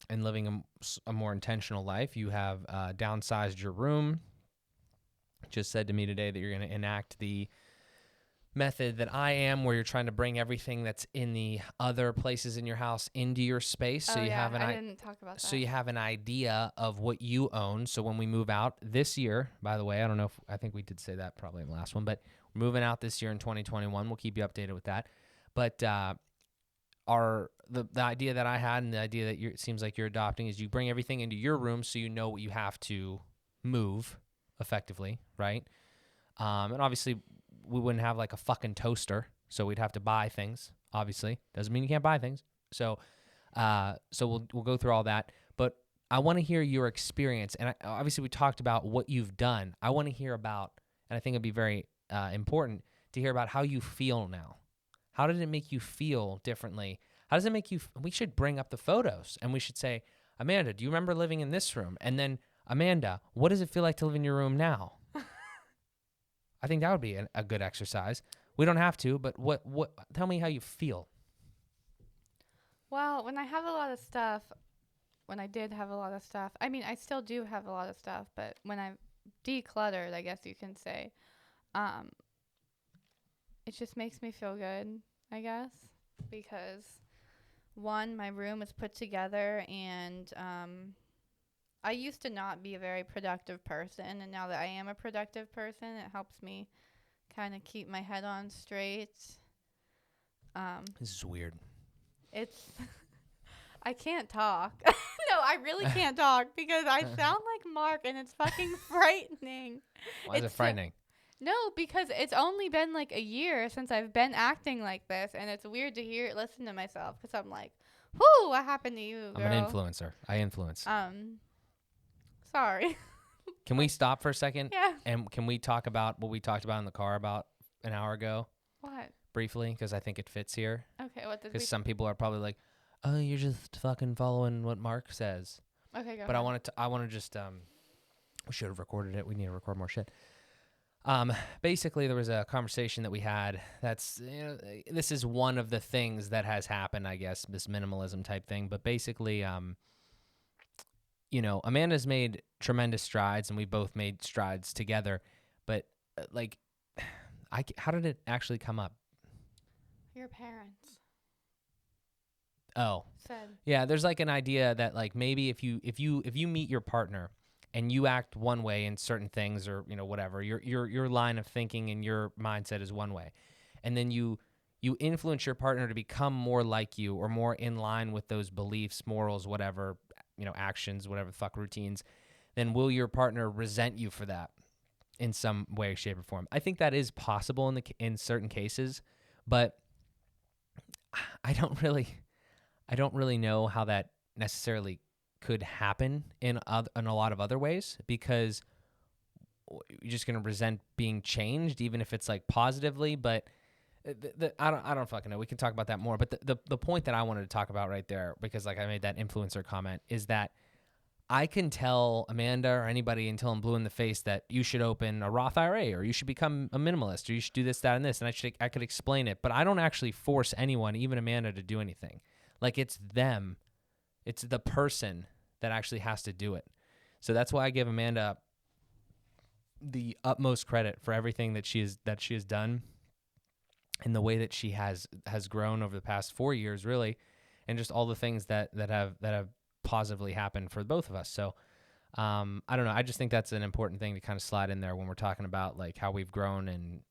and living a more intentional life. You have downsized your room. Just said to me today that you're going to enact the method that I am, where you're trying to bring everything that's in the other places in your house into your space. So you have
I didn't talk about that.
So you have an idea of what you own. So when we move out this year, by the way, I think we did say that probably in the last one, but we're moving out this year in 2021. We'll keep you updated with that. But the idea that I had and the idea that it seems like you're adopting is you bring everything into your room so you know what you have to move effectively, right? And obviously we wouldn't have like a fucking toaster, so we'd have to buy things. Obviously, doesn't mean you can't buy things. So we'll go through all that. But I want to hear your experience, and obviously we talked about what you've done. I want to hear about, and I think it'd be very important to hear about how you feel now. How did it make you feel differently? How does it make you? We should bring up the photos, and we should say, Amanda, do you remember living in this room? And then, Amanda, what does it feel like to live in your room now? I think that would be a good exercise. We don't have to, but what? Tell me how you feel.
Well, when I have a lot of stuff, I mean, I still do have a lot of stuff, but when I decluttered, I guess you can say. Um, it just makes me feel good, I guess, because one, my room is put together, and I used to not be a very productive person, and now that I am a productive person, it helps me kind of keep my head on straight.
This is weird.
It's I can't talk. No, I really can't talk because I sound like Mark, and it's fucking frightening.
Why is it frightening?
No, because it's only been like a year since I've been acting like this, and it's weird to listen to myself, because I'm like, whoo, what happened to you, girl?
I'm an influencer. I influence.
Sorry.
Can we stop for a second?
Yeah.
And can we talk about what we talked about in the car about an hour ago?
What?
Briefly, because I think it fits here.
Okay, what did we...
Because some people are probably like, oh, you're just fucking following what Mark says.
Okay, go
But
ahead.
I want to just, we should have recorded it. We need to record more shit. Basically, there was a conversation that we had that's, this is one of the things that has happened, I guess, this minimalism type thing. But basically, Amanda's made tremendous strides, and we both made strides together. But, how did it actually come up?
Your parents
Oh,
said.
yeah, there's like an idea that like maybe if you meet your partner and you act one way in certain things, or whatever, your line of thinking and your mindset is one way, and then you influence your partner to become more like you or more in line with those beliefs, morals, whatever, actions, whatever the fuck, routines, then will your partner resent you for that in some way, shape, or form? I think that is possible in certain cases, but I don't really know how that necessarily could happen in a lot of other ways, because you're just going to resent being changed, even if it's like positively. But I don't fucking know. We can talk about that more. But the point that I wanted to talk about right there, because like I made that influencer comment, is that I can tell Amanda or anybody until I'm blue in the face that you should open a Roth IRA, or you should become a minimalist, or you should do this, that, and this. And I could explain it, but I don't actually force anyone, even Amanda, to do anything. Like, it's them. It's the person that actually has to do it. So that's why I give Amanda the utmost credit for everything that she has done, and the way that she has grown over the past 4 years, really, and just all the things that have positively happened for both of us. So I don't know. I just think that's an important thing to kind of slide in there when we're talking about like how we've grown and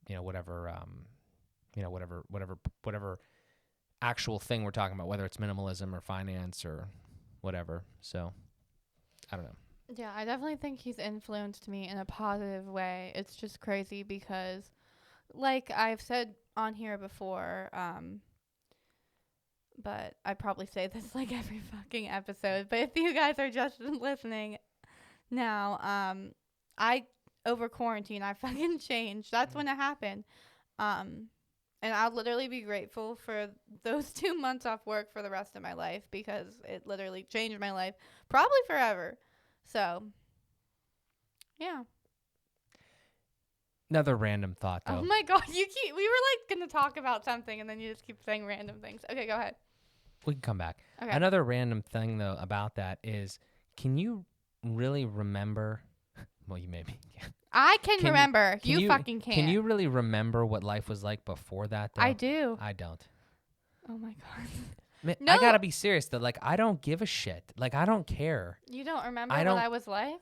whatever actual thing we're talking about, whether it's minimalism or finance or whatever. So I don't know.
Yeah, I definitely think he's influenced me in a positive way. It's just crazy because, like I've said on here before, but I probably say this like every fucking episode, but if you guys are just listening now, I, over quarantine, I fucking changed. That's when it happened. And I'll literally be grateful for those 2 months off work for the rest of my life, because it literally changed my life, probably forever. So, yeah.
Another random thought, though.
Oh my God, we were like going to talk about something, and then you just keep saying random things. Okay, go ahead.
We can come back.
Okay.
Another random thing, though, about that is, can you really remember? Well, you maybe can.
I can remember. You fucking can't.
Can you really remember what life was like before that, though?
I do.
I don't.
Oh my God.
Man,
No.
I gotta be serious, though. Like, I don't give a shit. Like, I don't care.
You don't remember what I was like?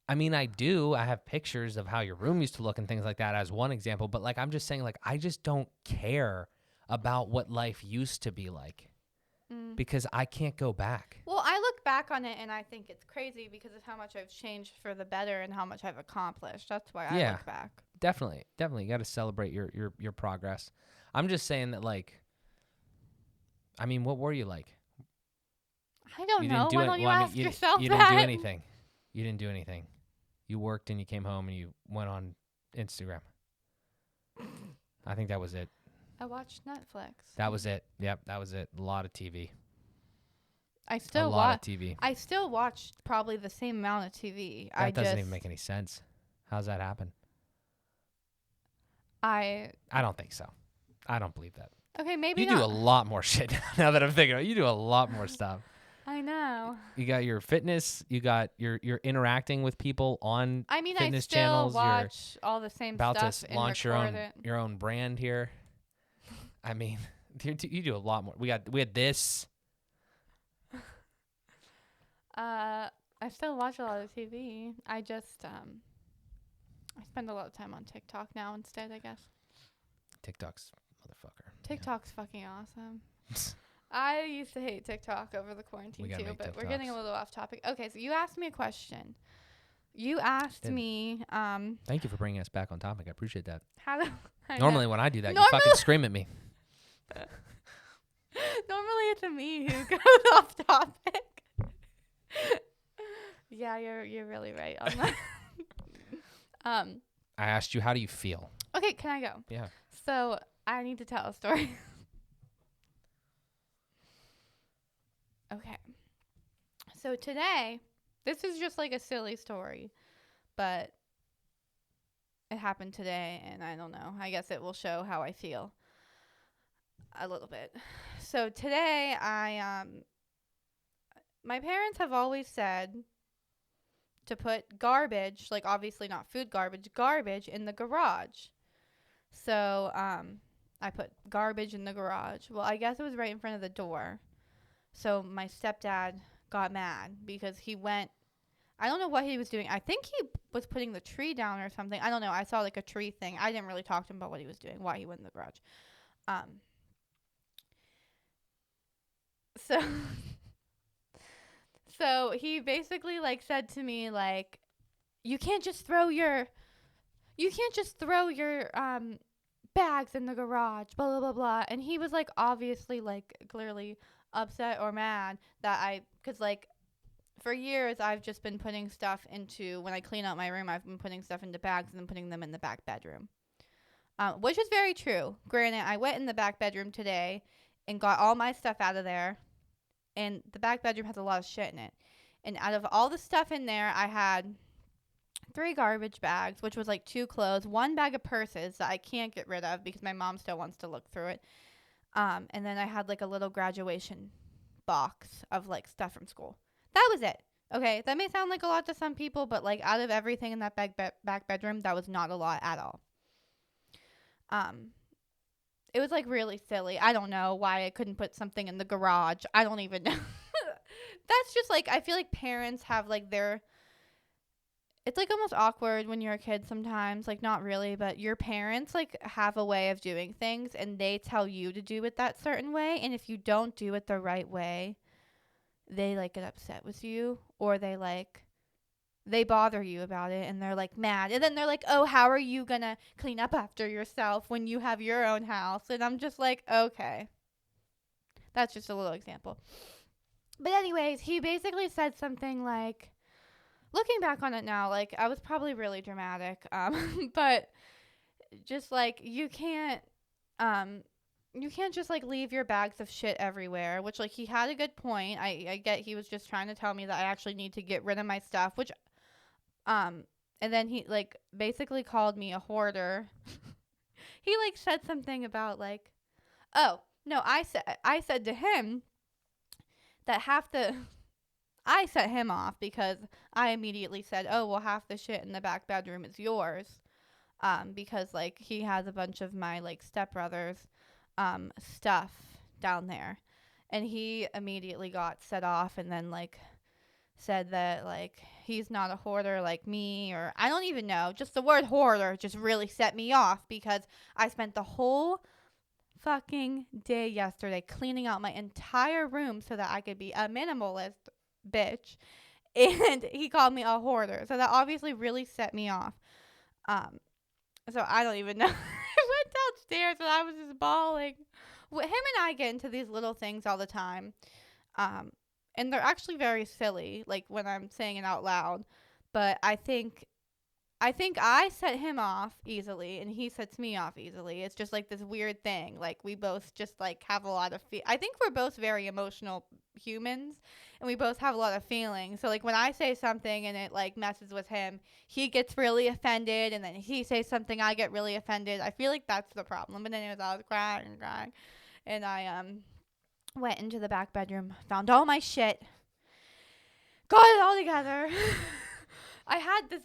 I mean, I do. I have pictures of how your room used to look and things like that as one example. But, like, I'm just saying, like, I just don't care about what life used to be like. Because I can't go back.
Well, I look back on it and I think it's crazy because of how much I've changed for the better and how much I've accomplished. That's why I look back.
Definitely. You got to celebrate your progress. I'm just saying that, like, I mean, what were you like?
I don't know. Why don't you ask yourself that?
You didn't do anything. You didn't do anything. You worked and you came home and you went on Instagram. I think that was it.
I watched Netflix.
That was it. Yep, that was it. A lot of TV.
I still
watch TV.
I still watch probably the same amount of TV.
That doesn't even make any sense. How's that happen? I don't think so. I don't believe that.
Okay, maybe
you do a lot more shit now that I'm thinking about it. You do a lot more stuff.
I know.
You got your fitness. You got you're interacting with people on
I mean, I
fitness
still
channels. You're
watch all the same
about to
stuff and
launch
record it.
your own brand here. I mean, you do a lot more. We had this.
I still watch a lot of TV. I just I spend a lot of time on TikTok now instead, I guess.
TikTok's motherfucker.
TikTok's fucking awesome. I used to hate TikTok over the quarantine too, but we're getting a little off topic. Okay, so you asked me a question. You asked me
Thank you for bringing us back on topic. I appreciate that.
how do
Normally when I do that, you fucking scream at me.
Normally it's me who goes off topic. Yeah, you're really right on that.
I asked you, how do you feel?
Okay, can I go?
Yeah.
So I need to tell a story. Okay. So today, this is just like a silly story, but it happened today, and I don't know. I guess it will show how I feel a little bit. So today, my parents have always said to put garbage, like obviously not food garbage in the garage. So I put garbage in the garage. Well, I guess it was right in front of the door. So my stepdad got mad because he went, I don't know what he was doing. I think he was putting the tree down or something. I don't know. I saw like a tree thing. I didn't really talk to him about what he was doing, why he went in the garage. So he basically like said to me like, you can't just throw your bags in the garage, blah blah blah blah. And he was like obviously like clearly upset or mad that cuz like for years I've just been putting stuff into, when I clean out my room, I've been putting stuff into bags and then putting them in the back bedroom. Which is very true. Granted, I went in the back bedroom today and got all my stuff out of there. And the back bedroom has a lot of shit in it. And out of all the stuff in there, I had 3 garbage bags, which was like 2 clothes, 1 bag of purses that I can't get rid of because my mom still wants to look through it. And then I had like a little graduation box of like stuff from school. That was it. Okay, that may sound like a lot to some people, but like out of everything in that back bedroom, that was not a lot at all. It was like really silly. I don't know why I couldn't put something in the garage. I don't even know. That's just like, I feel like parents have like it's like almost awkward when you're a kid sometimes. Like not really, but your parents like have a way of doing things and they tell you to do it that certain way. And if you don't do it the right way, they like get upset with you, or they bother you about it and they're like mad. And then they're like, oh, how are you going to clean up after yourself when you have your own house? And I'm just like, okay. That's just a little example. But anyways, he basically said something like, looking back on it now, like I was probably really dramatic. But just like, you can't just like leave your bags of shit everywhere, which like he had a good point. I get he was just trying to tell me that I actually need to get rid of my stuff, which and then he like basically called me a hoarder. He like said something about like, oh, no, I said to him that I set him off because I immediately said, oh, well, half the shit in the back bedroom is yours. Because like he has a bunch of my like stepbrother's stuff down there. And he immediately got set off and then like said that like he's not a hoarder like me, or I don't even know. Just the word hoarder just really set me off because I spent the whole fucking day yesterday cleaning out my entire room so that I could be a minimalist bitch. And he called me a hoarder. So that obviously really set me off. So I don't even know. I went downstairs and I was just bawling. Him and I get into these little things all the time. And they're actually very silly, like when I'm saying it out loud. But I think I set him off easily and he sets me off easily. It's just like this weird thing. Like we both just like have a lot of I think we're both very emotional humans and we both have a lot of feelings. So like when I say something and it like messes with him, he gets really offended, and then he says something, I get really offended. I feel like that's the problem. But anyways, I was crying. And I went into the back bedroom, found all my shit, got it all together. I had this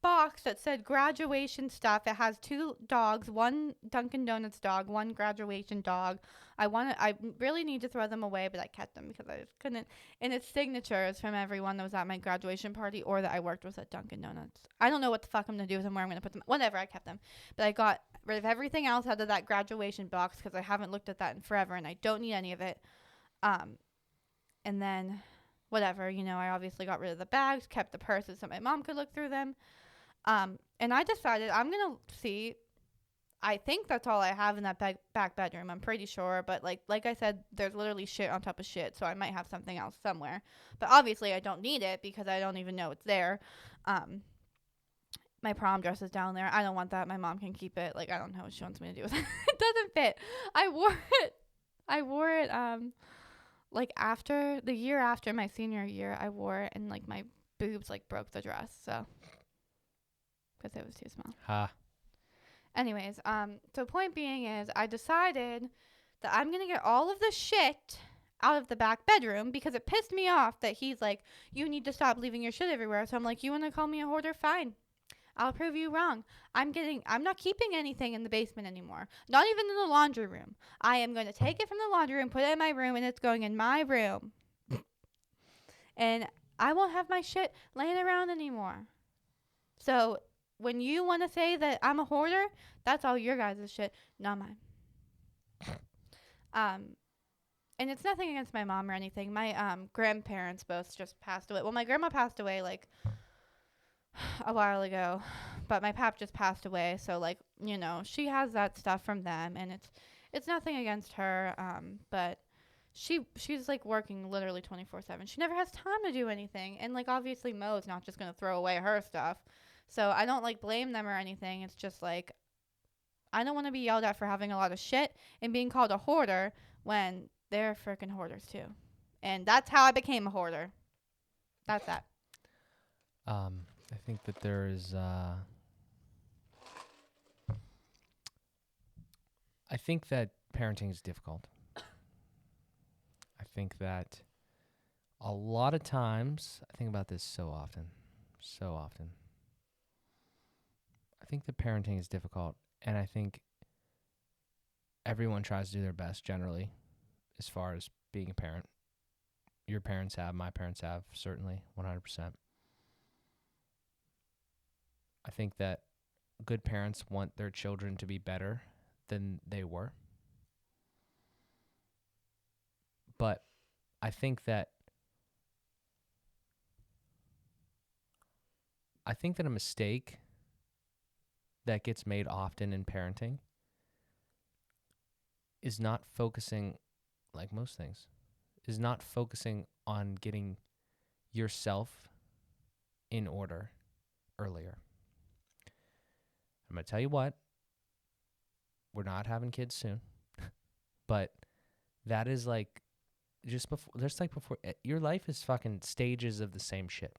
box that said graduation stuff. It has 2 dogs, 1 Dunkin' Donuts dog, 1 graduation dog. I really need to throw them away, but I kept them because I just couldn't. And it's signatures from everyone that was at my graduation party or that I worked with at Dunkin' Donuts. I don't know what the fuck I'm going to do with them, where I'm going to put them. Whatever, I kept them. But I got rid of everything else out of that graduation box because I haven't looked at that in forever and I don't need any of it. And then whatever, I obviously got rid of the bags, kept the purses so my mom could look through them. And I decided I'm going to see. I think that's all I have in that back bedroom. I'm pretty sure. But like I said, there's literally shit on top of shit. So I might have something else somewhere. But obviously I don't need it because I don't even know it's there. My prom dress is down there. I don't want that. My mom can keep it. Like, I don't know what she wants me to do with it. It doesn't fit. I wore it like after the year after my senior year. I wore it and like my boobs like broke the dress. So because it was too small.
Ha.
Anyways, so point being is I decided that I'm going to get all of the shit out of the back bedroom because it pissed me off that he's like, you need to stop leaving your shit everywhere. So I'm like, you want to call me a hoarder? Fine. I'll prove you wrong. I'm not keeping anything in the basement anymore. Not even in the laundry room. I am going to take it from the laundry room, put it in my room, and it's going in my room. And I won't have my shit laying around anymore. So when you want to say that I'm a hoarder, that's all your guys' shit, not mine. And it's nothing against my mom or anything. My grandparents both just passed away. Well, my grandma passed away like a while ago, but my pap just passed away. So like, she has that stuff from them, and it's nothing against her. But she's like working literally 24/7. She never has time to do anything, and like obviously Mo's not just gonna throw away her stuff. So I don't like blame them or anything. It's just like I don't want to be yelled at for having a lot of shit and being called a hoarder when they're freaking hoarders too. And that's how I became a hoarder. That's that.
I think that there is. I think that parenting is difficult. I think that a lot of times, I think about this so often. I think that parenting is difficult, and I think everyone tries to do their best generally as far as being a parent. Your parents have, my parents have, certainly, 100%. I think that good parents want their children to be better than they were. But I think that a mistake that gets made often in parenting is not focusing, like most things, is not focusing on getting yourself in order earlier. I'm going to tell you what, we're not having kids soon, but that is like just before, your life is fucking stages of the same shit.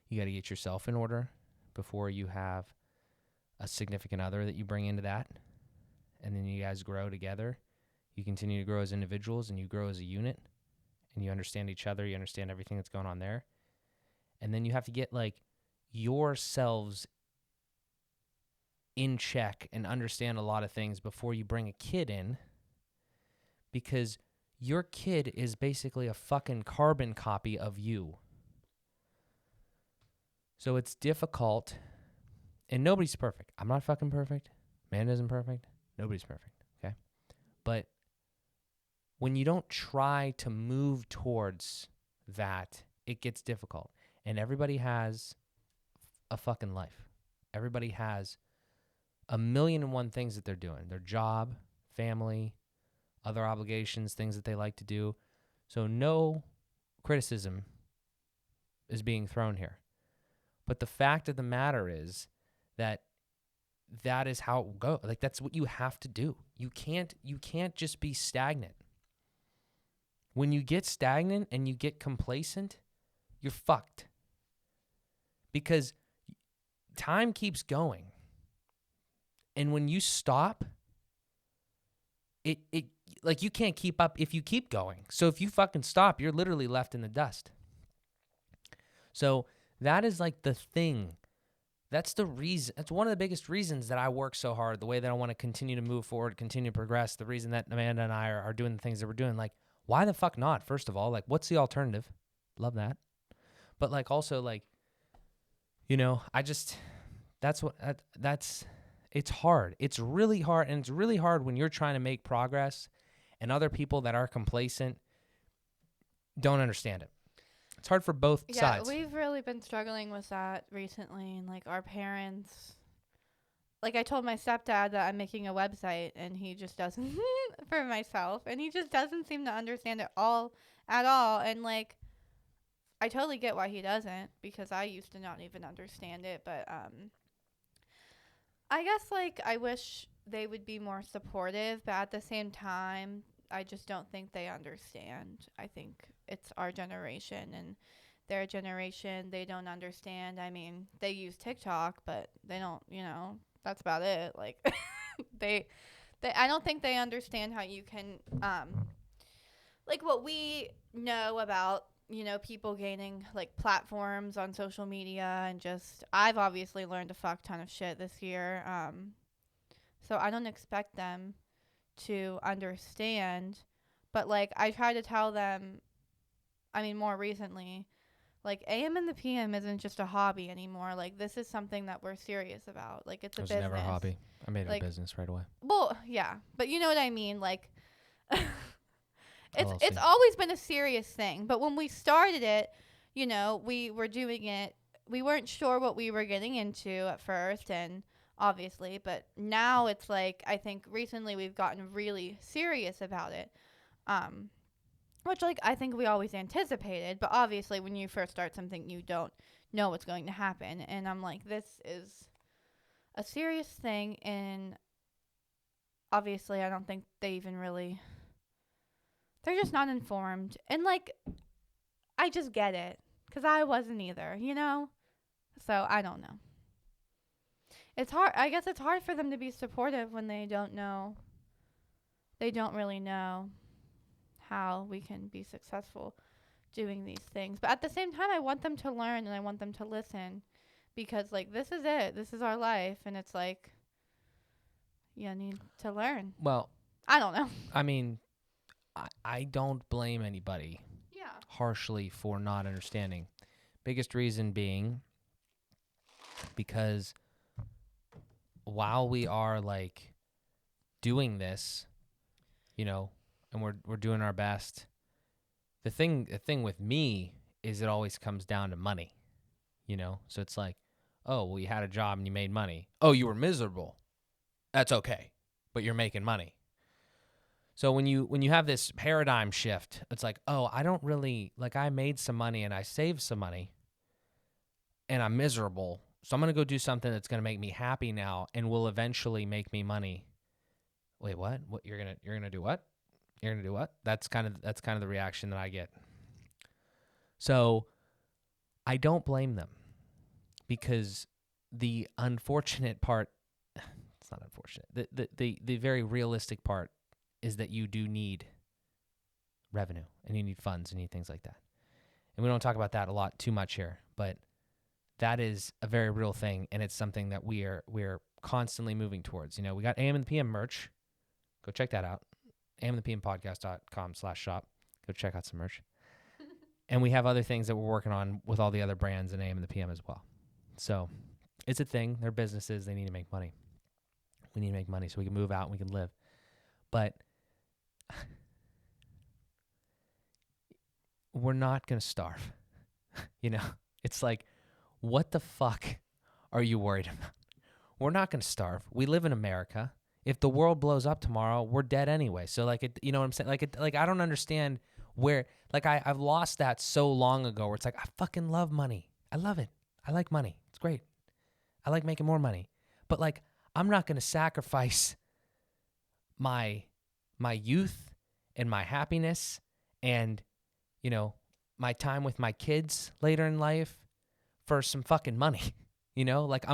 You got to get yourself in order before you have a significant other that you bring into that. And then you guys grow together. You continue to grow as individuals and you grow as a unit and you understand each other. You understand everything that's going on there. And then you have to get like yourselves in check and understand a lot of things before you bring a kid in, because your kid is basically a fucking carbon copy of you. So it's difficult, and nobody's perfect. I'm not fucking perfect. Man isn't perfect. Nobody's perfect, okay? But when you don't try to move towards that, it gets difficult. And everybody has a fucking life. Everybody has a million and one things that they're doing. Their job, family, other obligations, things that they like to do. So no criticism is being thrown here. But the fact of the matter is that is how it will go. Like, that's what you have to do. You can't just be stagnant. When you get stagnant and you get complacent, you're fucked. Because time keeps going. And when you stop, it like you can't keep up if you keep going. So if you fucking stop, you're literally left in the dust. So that is like the thing. That's the reason. That's one of the biggest reasons that I work so hard, the way that I want to continue to move forward, continue to progress, the reason that Amanda and I are doing the things that we're doing. Like, why the fuck not? First of all, like, what's the alternative? Love that. But like, also like, I just, it's hard. It's really hard. And it's really hard when you're trying to make progress and other people that are complacent don't understand it. It's hard for both sides.
Yeah, we've really been struggling with that recently. And, like, our parents, like, I told my stepdad that I'm making a website, and he just doesn't, for myself, and he just doesn't seem to understand it at all. And, like, I totally get why he doesn't, because I used to not even understand it. But, I guess, like, I wish they would be more supportive, but at the same time, I just don't think they understand. I think it's our generation and their generation, they don't understand. I mean, they use TikTok, but they don't, that's about it. Like, they I don't think they understand how you can, like, what we know about, people gaining, like, platforms on social media, and just, I've obviously learned a fuck ton of shit this year. So I don't expect them to understand, but, like, I try to tell them, I mean, more recently, like, AM and the PM isn't just a hobby anymore. Like, this is something that we're serious about. Like, it's a business.
It was never a hobby. I made it
like,
a business right away.
Well, yeah, but you know what I mean. Like, it's
LLC.
always been a serious thing. But when we started it, we were doing it. We weren't sure what we were getting into at first, and obviously, but now it's like, I think recently we've gotten really serious about it. Which, like, I think we always anticipated, but obviously when you first start something, you don't know what's going to happen. And I'm like, this is a serious thing, and obviously I don't think they even really, they're just not informed. And, like, I just get it, because I wasn't either, So I don't know. It's hard. I guess it's hard for them to be supportive when they don't know. They don't really know how we can be successful doing these things. But at the same time, I want them to learn, and I want them to listen, because, like, this is it. This is our life. And it's like, you need to learn.
Well,
I don't know.
I mean, I don't blame anybody harshly for not understanding. Biggest reason being because while we are, like, doing this, and we're doing our best, the thing with me is it always comes down to money, So it's like, oh, well, you had a job and you made money. Oh, you were miserable. That's okay, but you're making money. So when you have this paradigm shift, it's like, oh, I don't really, like, I made some money and I saved some money and I'm miserable. So I'm going to go do something that's going to make me happy now and will eventually make me money. Wait, what? What you're going to do what? You're going to do what? That's kind of the reaction that I get. So I don't blame them, because the unfortunate part, it's not unfortunate. The very realistic part is that you do need revenue, and you need funds, and you need things like that. And we don't talk about that a lot too much here, but that is a very real thing, and it's something that we're constantly moving towards. We got AM and the PM merch. Go check that out. amandthepmpodcast.com/shop. Go check out some merch. And we have other things that we're working on with all the other brands in AM and the PM as well. So it's a thing. They're businesses. They need to make money. We need to make money so we can move out and we can live. But we're not going to starve. It's like, what the fuck are you worried about? We're not going to starve. We live in America. If the world blows up tomorrow, we're dead anyway. So, like, you know what I'm saying? Like, I don't understand where, like, I've lost that so long ago, where it's like, I fucking love money. I love it. I like money. It's great. I like making more money. But, like, I'm not going to sacrifice my youth and my happiness and, my time with my kids later in life for some fucking money. Like, I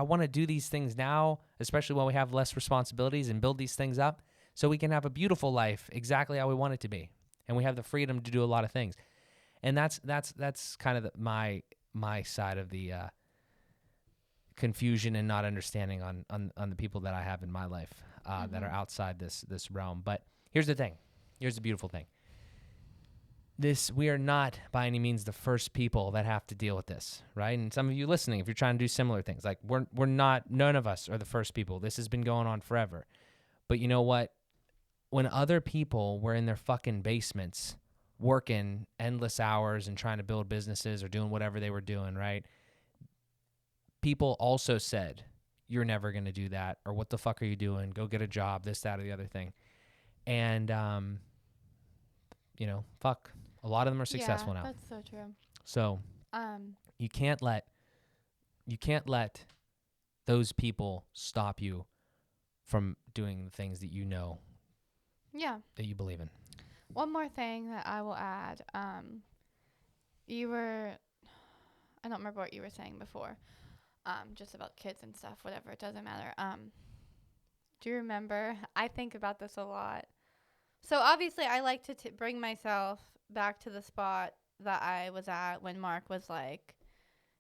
want to do these things now, especially when we have less responsibilities, and build these things up so we can have a beautiful life exactly how we want it to be. And we have the freedom to do a lot of things. And that's kind of my my side of the confusion and not understanding on the people that I have in my life that are outside this realm. But here's the thing. Here's the beautiful thing. We are not by any means the first people that have to deal with this, right? And some of you listening, if you're trying to do similar things, like we're not, none of us are the first people. This has been going on forever. But you know what? When other people were in their fucking basements working endless hours and trying to build businesses or doing whatever they were doing, right? People also said, you're never going to do that, or what the fuck are you doing? Go get a job, this, that, or the other thing. And, fuck. A lot of them are successful now.
That's so true.
So you can't let those people stop you from doing the things that you know that you believe in.
One more thing that I will add. I don't remember what you were saying before. Just about kids and stuff, whatever, it doesn't matter. Do you remember? I think about this a lot. So obviously I like to bring myself back to the spot that I was at when Mark was like,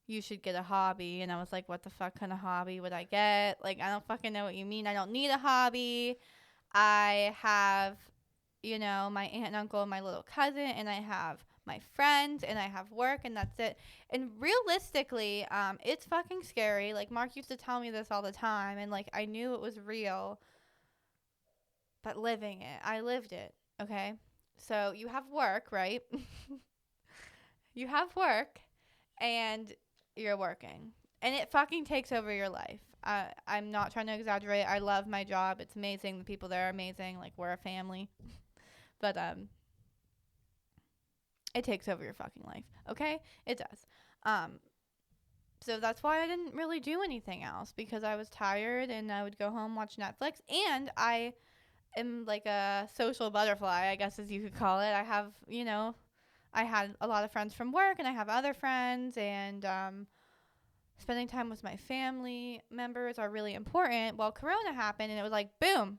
you should get a hobby. And I was like, what the fuck kind of hobby would I get? Like, I don't fucking know what you mean. I don't need a hobby. I have, my aunt and uncle and my little cousin, and I have my friends, and I have work, and that's it. And realistically, it's fucking scary. Like, Mark used to tell me this all the time, and like, I knew it was real, but living it, I lived it. Okay. So you have work, right? You have work, and you're working, and it fucking takes over your life. I'm not trying to exaggerate. I love my job. It's amazing. The people there are amazing. Like, we're a family. But it takes over your fucking life. Okay? It does. So that's why I didn't really do anything else, because I was tired, and I would go home, watch Netflix, and I am like a social butterfly, I guess, as you could call it. I have, I had a lot of friends from work, and I have other friends, and spending time with my family members are really important. Well, Corona happened, and it was like, boom,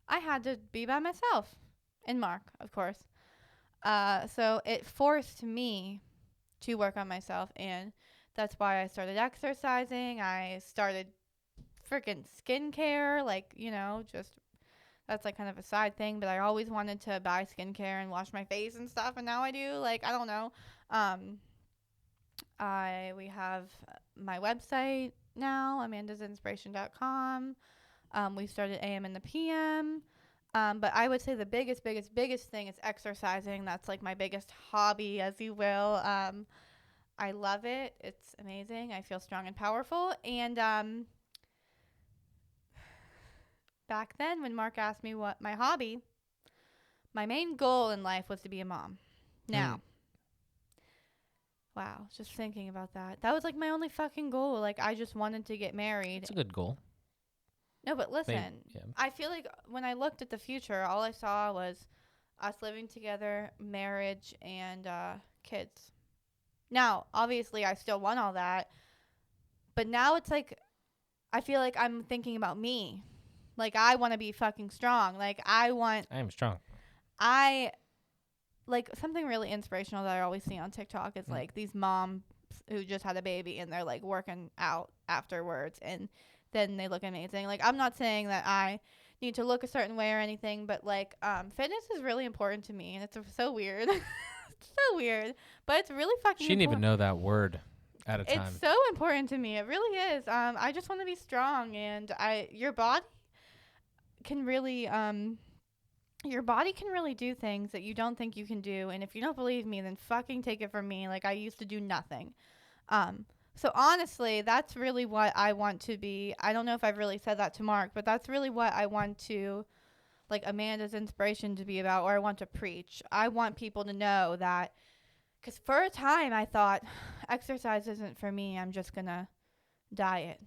I had to be by myself. And Mark, of course. So it forced me to work on myself, and that's why I started exercising. I started freaking skincare, like, just, that's like kind of a side thing, but I always wanted to buy skincare and wash my face and stuff, and now I do. Like, I don't know. We have my website now, amandasinspiration.com. We started AM and the PM. But I would say the biggest thing is exercising. That's like my biggest hobby, as you will. I love it. It's amazing. I feel strong and powerful. And back then, when Mark asked me what my hobby, my main goal in life was to be a mom. Now, wow, just thinking about that. That was like my only fucking goal. Like, I just wanted to get married.
It's a good goal.
No, but listen, I feel like when I looked at the future, all I saw was us living together, marriage, and kids. Now, obviously, I still want all that, but now it's like, I feel like I'm thinking about me. Like, I want to be fucking strong. Like, I
am strong.
Like, something really inspirational that I always see on TikTok is, like, these moms who just had a baby, and they're, like, working out afterwards, and then they look amazing. Like, I'm not saying that I need to look a certain way or anything, but like, fitness is really important to me, and it's so weird. It's so weird, but it's really fucking
She didn't even know that word at a time.
It's so important to me. It really is. I just want to be strong, and your body can really do things that you don't think you can do, and if you don't believe me, then fucking take it from me. Like, I used to do nothing. So honestly, that's really what I want to be. I don't know if I've really said that to Mark, but that's really what I want to, like, Amanda's inspiration to be about, or I want to preach. I want people to know that, because for a time I thought exercise isn't for me. I'm just going to diet.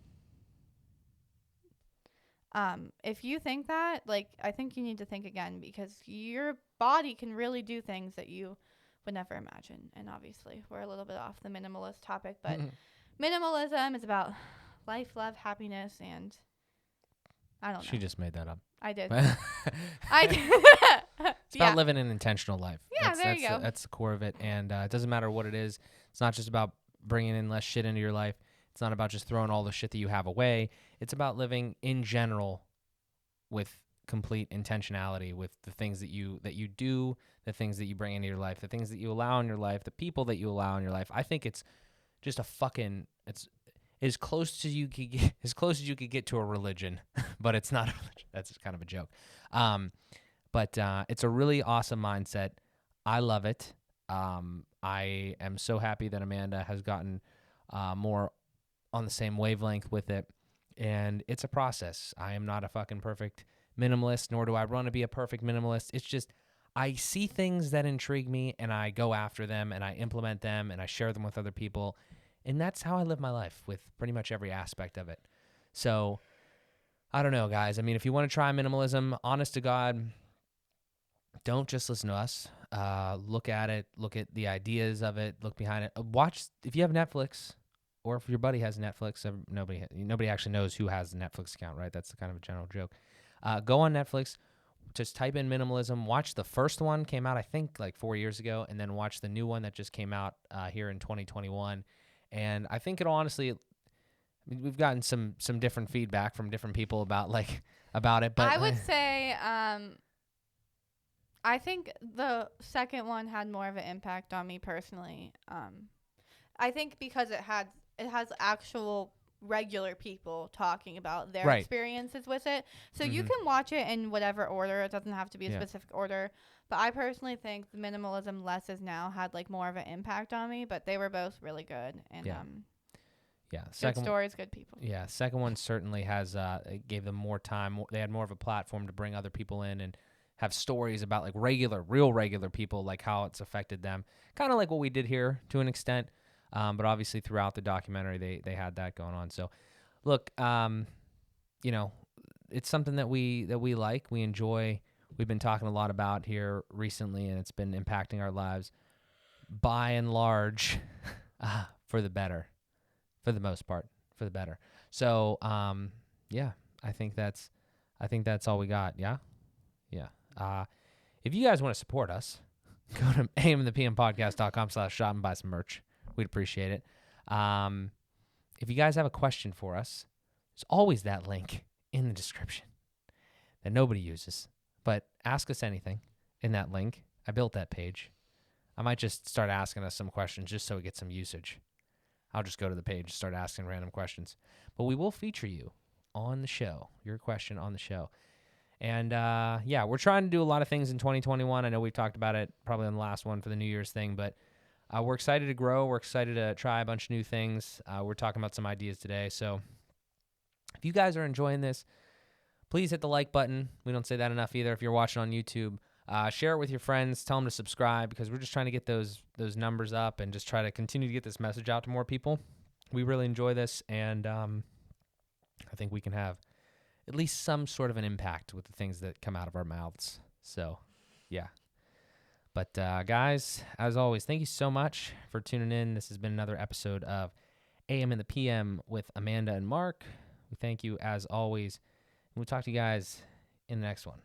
If you think that, like, I think you need to think again, because your body can really do things that you would never imagine. And obviously, we're a little bit off the minimalist topic, but minimalism is about life, love, happiness, and I don't know.
She just made that up.
I did. I did.
It's about living an intentional life.
Yeah, there you go.
That's the core of it. And it doesn't matter what it is. It's not just about bringing in less shit into your life. It's not about just throwing all the shit that you have away. It's about living in general with complete intentionality with the things that you do, the things that you bring into your life, the things that you allow in your life, the people that you allow in your life. I think it's just it's as close as you could get, as close as you could get to a religion, but it's not a religion. That's kind of a joke. But it's a really awesome mindset. I love it. I am so happy that Amanda has gotten more on the same wavelength with it. And it's a process. I am not a fucking perfect minimalist, nor do I want to be a perfect minimalist. It's just I see things that intrigue me and I go after them and I implement them and I share them with other people. And that's how I live my life with pretty much every aspect of it. So I don't know, guys. I mean, if you want to try minimalism, honest to God, don't just listen to us. Look at it. Look at the ideas of it. Look behind it. Watch if you have Netflix, or if your buddy has Netflix. Nobody actually knows who has a Netflix account, right? That's kind of a general joke. Go on Netflix. Just type in minimalism. Watch the first one, came out I think like 4 years ago, and then watch the new one that just came out here in 2021. And I think it'll honestly. We've gotten some different feedback from different people about it, but
I would say I think the second one had more of an impact on me personally. I think because it has actual regular people talking about their
Right.
experiences with it. So you
Mhm.
can watch it in whatever order. It doesn't have to be a
Yeah.
specific order. But I personally think the Minimalism Less Is Now had like more of an impact on me, but they were both really good. And
Yeah.
good stories, good people.
Yeah, second one certainly has it gave them more time. They had more of a platform to bring other people in and have stories about like real regular people, like how it's affected them. Kind of like what we did here to an extent, but obviously throughout the documentary they had that going on. So, look, it's something that we like, we enjoy. We've been talking a lot about here recently, and it's been impacting our lives by and large for the better. For the most part, for the better. So, yeah, I think that's all we got. Yeah. If you guys want to support us, go to amandthepmpodcast.com/shop and buy some merch. We'd appreciate it. If you guys have a question for us, there's always that link in the description that nobody uses. But ask us anything in that link. I built that page. I might just start asking us some questions just so we get some usage. I'll just go to the page and start asking random questions. But we will feature you on the show, your question on the show. And, we're trying to do a lot of things in 2021. I know we've talked about it probably on the last one for the New Year's thing, but we're excited to grow. We're excited to try a bunch of new things. We're talking about some ideas today. So if you guys are enjoying this, please hit the like button. We don't say that enough either. If you're watching on YouTube, share it with your friends. Tell them to subscribe because we're just trying to get those numbers up and just try to continue to get this message out to more people. We really enjoy this, and I think we can have at least some sort of an impact with the things that come out of our mouths. So, yeah. But, guys, as always, thank you so much for tuning in. This has been another episode of AM and the PM with Amanda and Mark. We thank you, as always. We'll talk to you guys in the next one.